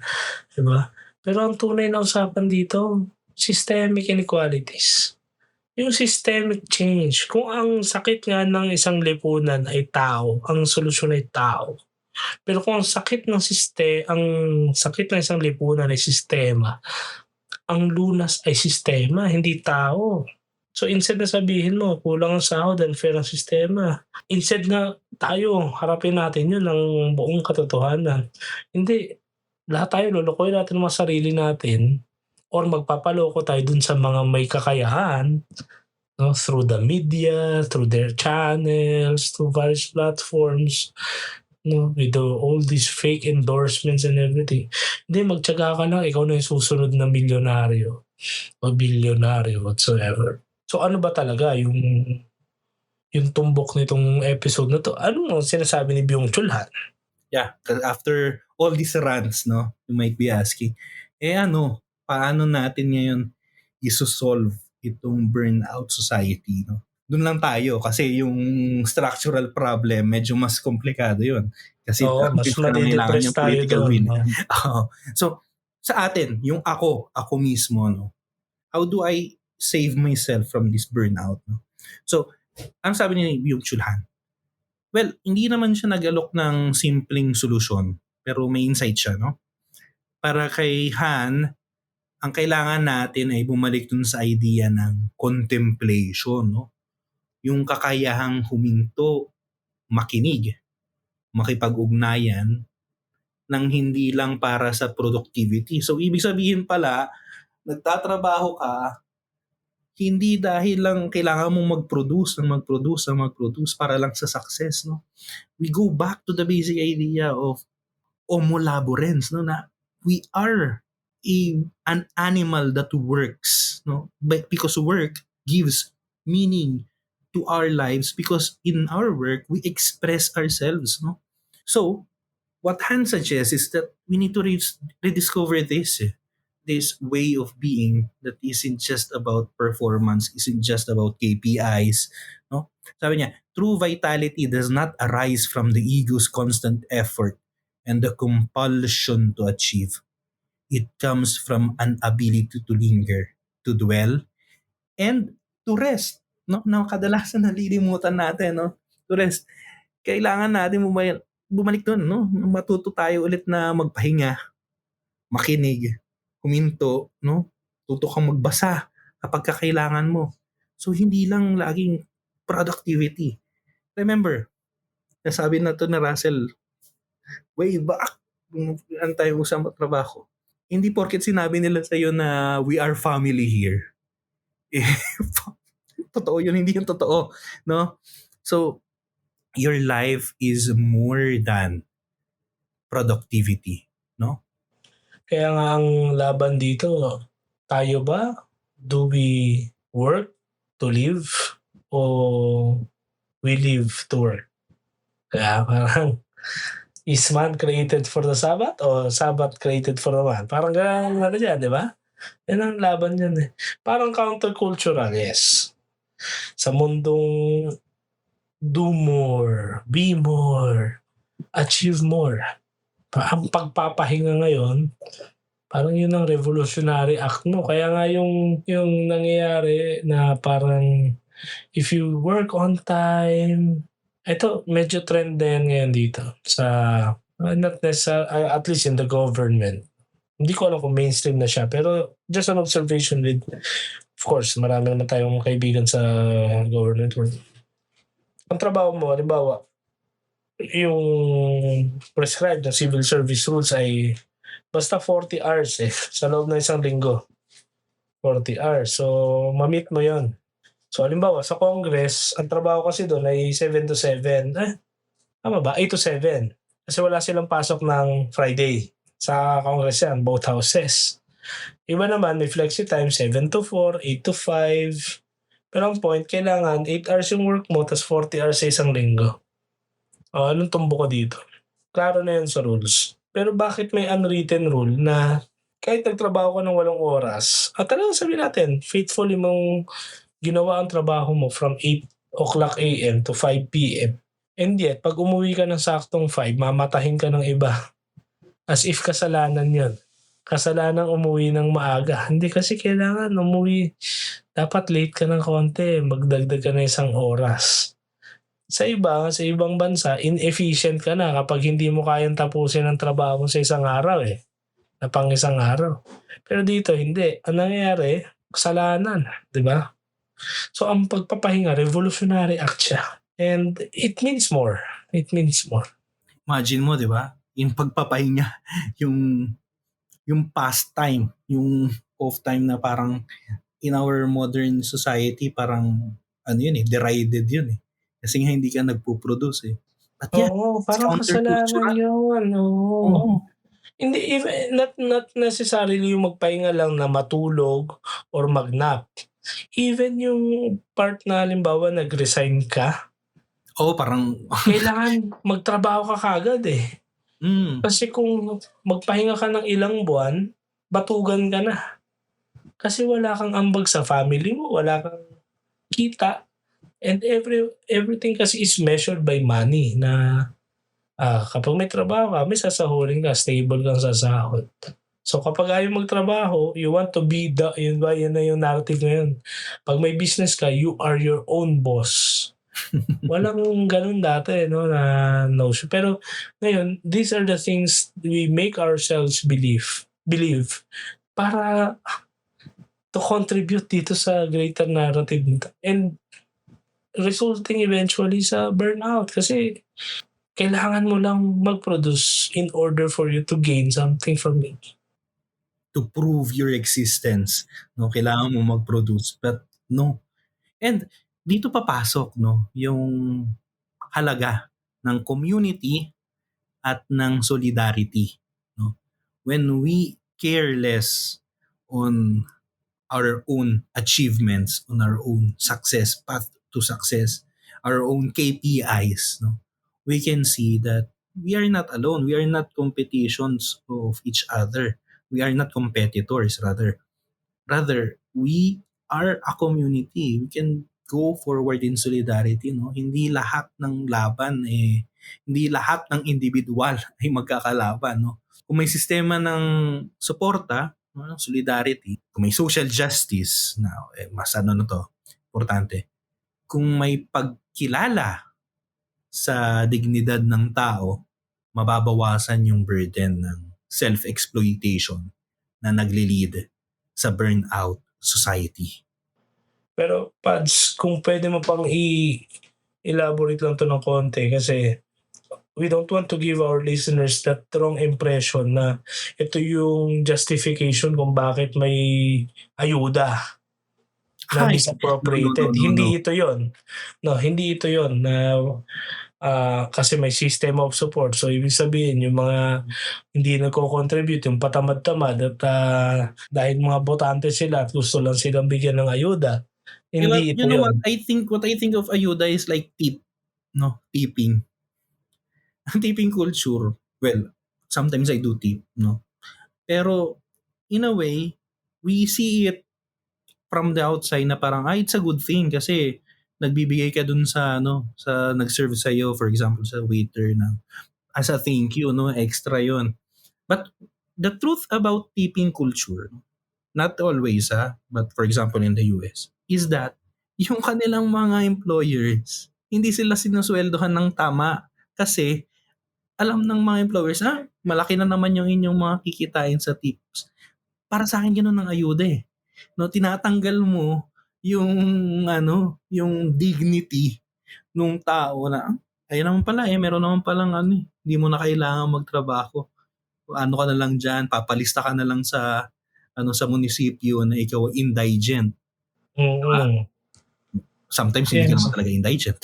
[SPEAKER 1] diba? Pero ang tunay na usapan dito, systemic inequalities. Yung systemic change. Kung ang sakit nga ng isang lipunan ay tao, ang solusyon ay tao. Pero kung ang sakit ng isang lipunan ay sistema, ang lunas ay sistema, hindi tao. So instead na sabihin mo, kulang ang sahod, unfair ang sistema. Instead na tayo, harapin natin yun ng buong katotohanan. Hindi. Lahat tayo, lulukoy natin ang mga sarili natin or magpapaloko tayo dun sa mga may kakayahan, no, through the media, through their channels, through various platforms, no, with all these fake endorsements and everything. Hindi, magtiyaga ka lang, ikaw na yung susunod na milyonaryo o bilyonaryo whatsoever. So ano ba talaga yung tumbok nitong episode na to? Ano sinasabi ni Byung-Chul Han?
[SPEAKER 2] Yeah, because after all these rants, no, you might be asking, paano natin ngayon isosolve itong burnout society, no? Doon lang tayo kasi yung structural problem medyo mas komplikado yun. Kasi
[SPEAKER 1] Mas madidepress tayo doon.
[SPEAKER 2] So, sa atin, yung ako mismo, no, how do I save myself from this burnout? No? So, ang sabi ni Byung-Chul Han, well, hindi naman siya nag-alok ng simpleng solusyon, pero may insight siya, no? Para kay Han, ang kailangan natin ay bumalik dun sa idea ng contemplation, no? Yung kakayahang huminto, makinig, makipag-ugnayan ng hindi lang para sa productivity. So, ibig sabihin pala, nagtatrabaho ka, hindi dahil lang kailangan mong mag-produce para lang sa success, no? We go back to the basic idea of homo laborens, no, na we are an animal that works, no? But because work gives meaning to our lives, because in our work we express ourselves, no? So what Han suggests is that we need to rediscover this way of being that isn't just about performance, isn't just about KPIs, no? Sabi niya, true vitality does not arise from the ego's constant effort and the compulsion to achieve. It comes from an ability to linger, to dwell, and to rest, no? Na kadalasan nalilimutan natin, no? To rest. Kailangan natin bumalik doon, no? Matuto tayo ulit na magpahinga, makinig, huminto, no? Tuto kang magbasa kapag kakailangan mo. So hindi lang laging productivity. Remember, nasabi na to na Russell way back ang tayo sa trabaho. Hindi porket sinabi nila sa'yo na we are family here. Totoo yun, hindi yung totoo, no? So, your life is more than productivity, no?
[SPEAKER 1] Kaya nga ang laban dito, tayo ba? Do we work to live o we live to work? Kaya parang, is man created for the Sabbath o Sabbath created for the man? Parang ganyan dyan, di ba? Yan ang laban yan eh. Parang countercultural, yes. Sa mundong do more, be more, achieve more. Ang pagpapahinga ngayon, parang yun ang revolutionary act mo. Kaya nga yung nangyayari na parang if you work on time, ito medyo trend na yan ngayon dito sa not necessarily, at least in the government. Hindi ko alam kung mainstream na siya, pero just an observation with, of course, marami naman tayong kaibigan sa government world. Ang trabaho mo, halimbawa, yung prescribed na civil service rules ay basta 40 hours sa loob ng isang linggo. 40 hours. So, ma-meet mo yon. So, halimbawa, sa Congress, ang trabaho kasi doon ay 7 to 7. Tama ba? 8 to 7. Kasi wala silang pasok ng Friday. Sa Congress yan, both houses. Iba naman, may flexi time, 7 to 4, 8 to 5. Pero ang point, kailangan 8 hours yung work mo, tas 40 hours sa isang linggo. Anong tumbo ko dito? Klaro na yun sa rules. Pero bakit may unwritten rule na kahit nagtrabaho ka ng 8 oras, at talagang sabihin natin, faithfully mong ginawa ang trabaho mo from 8 o'clock a.m. to 5 p.m. And yet, pag umuwi ka ng saktong 5, mamatahin ka ng iba. As if kasalanan yun. Kasalanan umuwi ng maaga. Hindi kasi kailangan umuwi. Dapat late ka ng konti. Magdagdag ka na 1 oras. Sa ibang bansa, inefficient ka na kapag hindi mo kayang tapusin ang trabaho mo sa isang araw na pang isang araw. Pero dito, hindi. Ang nangyayari, kasalanan. Di ba? So, ang pagpapahinga, revolutionary act siya. And it means more. It means more.
[SPEAKER 2] Imagine mo, di ba? Yung pagpapahinga, yung pastime, yung off time na parang in our modern society, parang derided yun . Kasi nga hindi ka nagpo-produce . But yeah,
[SPEAKER 1] Oo, parang kasalanan yun. Oo. Hindi, even, not necessarily yung magpahinga lang na matulog or mag-nap. Even yung part na halimbawa nag-resign ka,
[SPEAKER 2] parang
[SPEAKER 1] kailangan magtrabaho ka kagad . Kasi kung magpahinga ka ng ilang buwan, batugan ka na. Kasi wala kang ambag sa family mo, wala kang kita. And everything kasi is measured by money na kapag may trabaho ka, may sasahurin ka, stable kang sasahod. So kapag ayaw magtrabaho, you want to be yun na yung narrative ngayon. Pag may business ka, you are your own boss. Walang ganun dati na notion. Pero ngayon, these are the things we make ourselves believe para to contribute dito sa greater narrative nito. And resulting eventually sa burnout kasi kailangan mo lang mag-produce in order for you to gain something from it.
[SPEAKER 2] To prove your existence, kailangan mo mag-produce, but no. And dito papasok yung halaga ng community at ng solidarity. When we care less on our own achievements, on our own success, path to success, our own KPIs, we can see that we are not alone. We are not competitions of each other. We are not competitors, rather. Rather, we are a community. We can go forward in solidarity. Hindi lahat ng laban, hindi lahat ng individual ay magkakalaban. Kung may sistema ng suporta, solidarity, kung may social justice, mas importante. Kung may pagkilala sa dignidad ng tao, mababawasan yung burden ng self-exploitation na nagli-lead sa burnout society.
[SPEAKER 1] Pero Pads, kung pwede mo pang i-elaborate lang to ng konti kasi we don't want to give our listeners that wrong impression na ito yung justification kung bakit may ayuda na misappropriated.
[SPEAKER 2] No.
[SPEAKER 1] Hindi ito yon. Hindi ito yon na kasi may system of support. So, ibig sabihin, yung mga hindi nagko-contribute, yung patamad-tamad at dahil mga botante sila at gusto lang silang bigyan ng ayuda, hindi ito yun.
[SPEAKER 2] What I think of ayuda is like tipping. Ang tipping culture, well, sometimes I do tip, pero in a way, we see it from the outside na parang, it's a good thing kasi nagbibigay ka dun sa sa nag-serve sa iyo, for example sa waiter, na as a thank you, no, extra yon. But the truth about tipping culture, not always but for example in the US, is that yung kanilang mga employers, hindi sila sinusweldohan ng tama kasi alam ng mga employers, malaki na naman yung inyong mga kikitain sa tips. Para sa akin ganun ang ayuda eh. No, tinatanggal mo yung yung dignity nung tao na ayun naman pala meron naman palang hindi mo na kailangan magtrabaho. Ano ka na lang diyan, papalista ka na lang sa sa munisipyo na ikaw indigent.
[SPEAKER 1] Mm.
[SPEAKER 2] Sometimes hindi ka
[SPEAKER 1] Yes.
[SPEAKER 2] naman talaga indigent.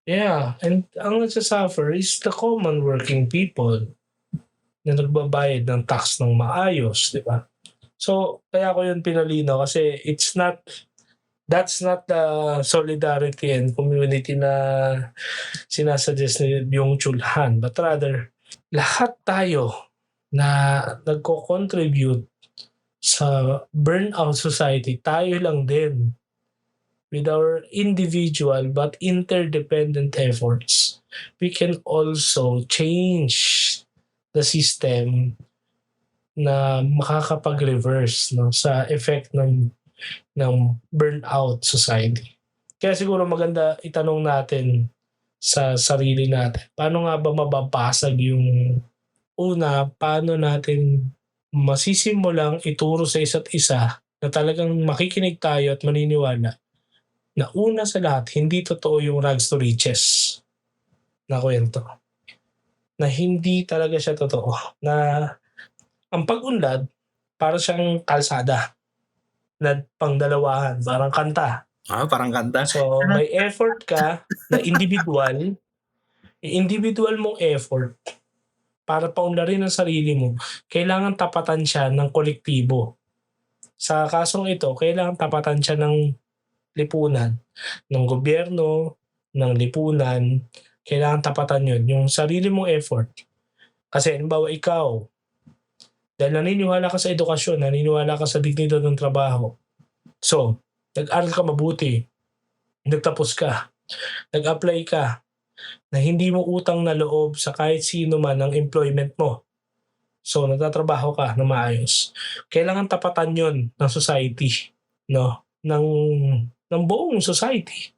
[SPEAKER 1] Yeah, and ang nagsasuffer is the common working people na nagbabayad ng tax ng maayos, di ba? So, kaya ko yun pinalino kasi that's not the solidarity and community na sinasuggest ni Byung-Chul Han, but rather, lahat tayo na nagko-contribute sa burnout society, tayo lang din with our individual but interdependent efforts, we can also change the system na makakapag-reverse sa effect ng burnout society. Kaya siguro maganda itanong natin sa sarili natin, paano nga ba mababasag yung paano natin masisimulang ituro sa isa't isa na talagang makikinig tayo at maniniwala na una sa lahat, hindi totoo yung rags to riches na kwento. Na hindi talaga siya totoo. Na ang pag-unlad, para siyang kalsada na pangdalawahan, parang kanta.
[SPEAKER 2] Parang kanta.
[SPEAKER 1] So, may effort ka na individual mong effort para paunlarin ang sarili mo, kailangan tapatan siya ng kolektibo. Sa kasong ito, kailangan tapatan siya ng lipunan, ng gobyerno, ng lipunan, kailangan tapatan yun. Yung sarili mong effort. Kasi, halimbawa ikaw, dahil naniniwala ka sa edukasyon, naniniwala ka sa dignidad ng trabaho. So, nag-aral ka mabuti, nagtapos ka, nag-apply ka, na hindi mo utang na loob sa kahit sino man ang employment mo. So, nagtatrabaho ka na maayos. Kailangan tapatan yun ng society, no? Ng buong society.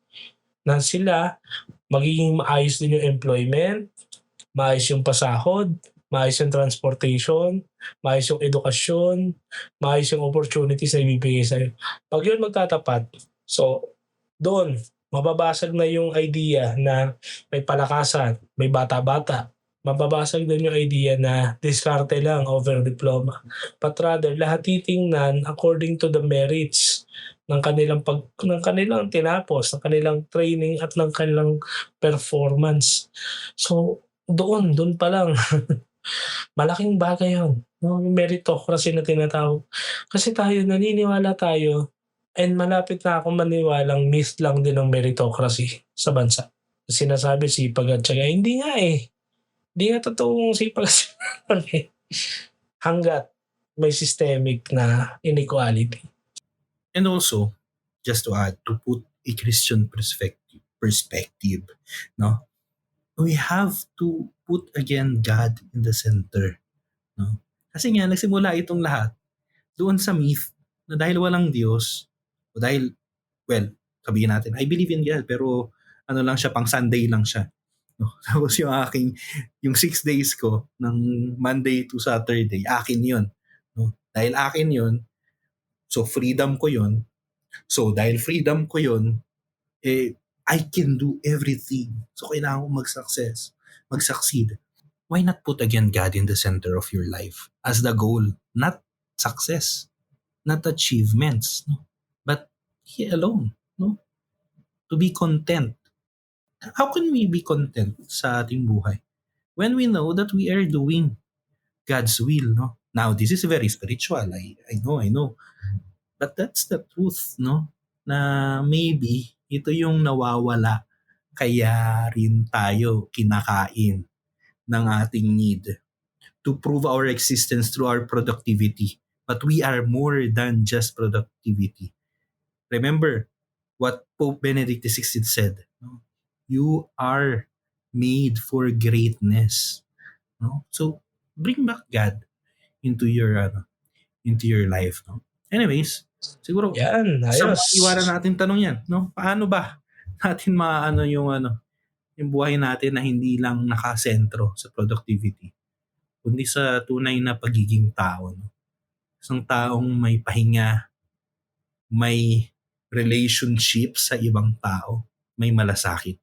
[SPEAKER 1] Na sila, magiging maayos din yung employment, maayos yung pasahod, maayos yung transportation, maayos yung edukasyon, maayos yung opportunities na ibibigay sa'yo. Pag yun magtatapat, so, doon, mababasag na yung idea na may palakasan, may bata-bata. Mababasag din yung idea na diskarte lang over diploma. But rather, lahat titingnan according to the merits ng kanilang tinapos, ng kanilang training at ng kanilang performance. So, doon pa lang. Malaking bagay yun. No? Yung meritocracy na tinatawag. Kasi tayo, naniniwala tayo, and malapit na akong maniwalang myth lang din ng meritocracy sa bansa. Sinasabi sipag at syaga. Hindi nga eh. Hindi nga totoong sipag at syaga eh. Hanggat may systemic na inequality.
[SPEAKER 2] And also, just to add, to put a Christian perspective, no? We have to put again God in the center, no? Kasi nga nagsimula itong lahat doon sa myth na dahil walang Diyos, o dahil, well, sabihin natin, I believe in God, pero lang siya, pang Sunday lang siya. No? Tapos yung 6 days ko, ng Monday to Saturday, akin yun. No? Dahil akin yun, so freedom ko yun. So dahil freedom ko yun, I can do everything. So kailangan ko mag-succeed. Why not put again God in the center of your life as the goal? Not success, not achievements, no? But He alone, no? To be content. How can we be content sa ating buhay? When we know that we are doing God's will, no? Now, this is very spiritual. I know. But that's the truth, no? Na maybe ito yung nawawala, kaya rin tayo kinakain ng ating need to prove our existence through our productivity. But we are more than just productivity. Remember, what Pope Benedict XVI said. No? You are made for greatness. No? So bring back God into your life. No? Anyways, siguro
[SPEAKER 1] Yan,
[SPEAKER 2] sa
[SPEAKER 1] ayos.
[SPEAKER 2] mga iwanan natin tanong yan, no? Paano ba natin maano yung buhay natin na hindi lang nakasentro sa productivity, kundi sa tunay na pagiging tao, no? Isang taong may pahinga, may relationship sa ibang tao, may malasakit.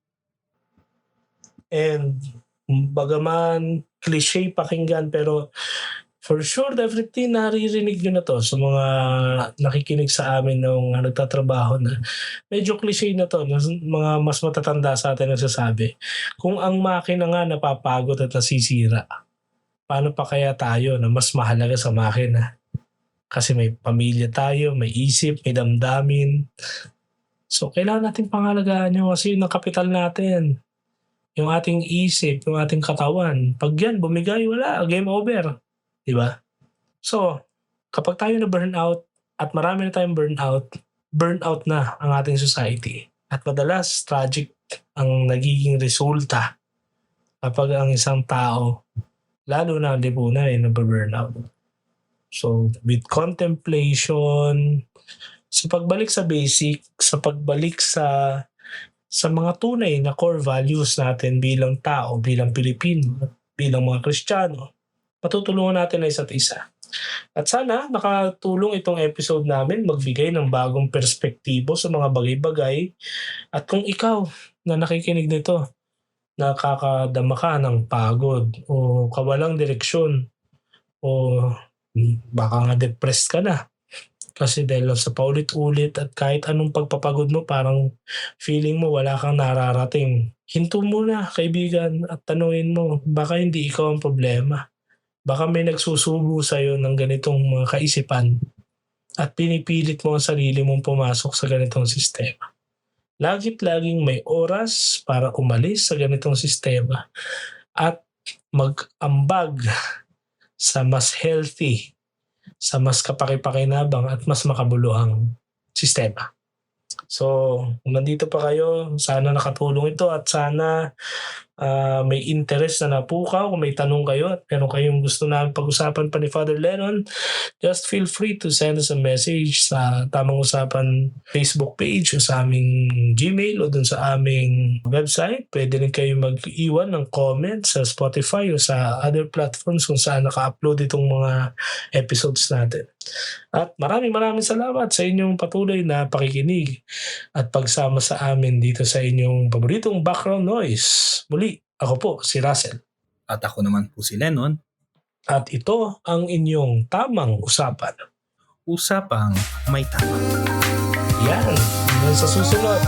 [SPEAKER 1] And bagaman cliche pakinggan, pero for sure, definitely naririnig nyo na to sa mga nakikinig sa amin nung nagtatrabaho na. Medyo cliche na to, mga mas matatanda sa atin nagsasabi. Kung ang makina nga napapagod at nasisira, paano pa kaya tayo na mas mahalaga sa makina? Kasi may pamilya tayo, may isip, may damdamin. So, kailangan natin pangalagaan yun kasi yun ang kapital natin. Yung ating isip, yung ating katawan. Pag yan, bumigay, wala, game over. Diba? So, kapag tayo na burnout at marami na tayong burnout na ang ating society. At madalas, tragic ang nagiging resulta kapag ang isang tao, lalo na hindi po na nababurnout. So, with contemplation, sa pagbalik sa basic, sa pagbalik sa mga tunay na core values natin bilang tao, bilang Pilipino, bilang mga Kristiyano, patutulungan natin na isa't isa. At sana nakatulong itong episode namin magbigay ng bagong perspektibo sa mga bagay-bagay. At kung ikaw na nakikinig nito, nakakadama ka ng pagod o kawalang direksyon o baka nga depressed ka na kasi dahil sa paulit-ulit at kahit anong pagpapagod mo parang feeling mo wala kang nararating. Hinto muna kaibigan at tanungin mo baka hindi ikaw ang problema. Baka may nagsusubo sa'yo ng ganitong mga kaisipan at pinipilit mo ang sarili mong pumasok sa ganitong sistema. Laging may oras para umalis sa ganitong sistema at mag-ambag sa mas healthy, sa mas kapaki-pakinabang at mas makabuluhang sistema. So, kung nandito pa kayo, sana nakatulong ito at sana may interest na napukaw. Kung may tanong kayo at meron kayong gusto namin pag-usapan pa ni Father Lennon, just feel free to send us a message sa Tamang Usapan Facebook page o sa aming Gmail o dun sa aming website. Pwede rin kayo mag-iwan ng comment sa Spotify o sa other platforms kung saan naka-upload itong mga episodes natin. At maraming salamat sa inyong patuloy na pakikinig at pagsama sa amin dito sa inyong paboritong background noise. Muli, ako po si Russell.
[SPEAKER 2] At ako naman po si Lennon.
[SPEAKER 1] At ito ang inyong Tamang Usapan.
[SPEAKER 2] Usapang may tama.
[SPEAKER 1] Yan, hanggang sa susunod.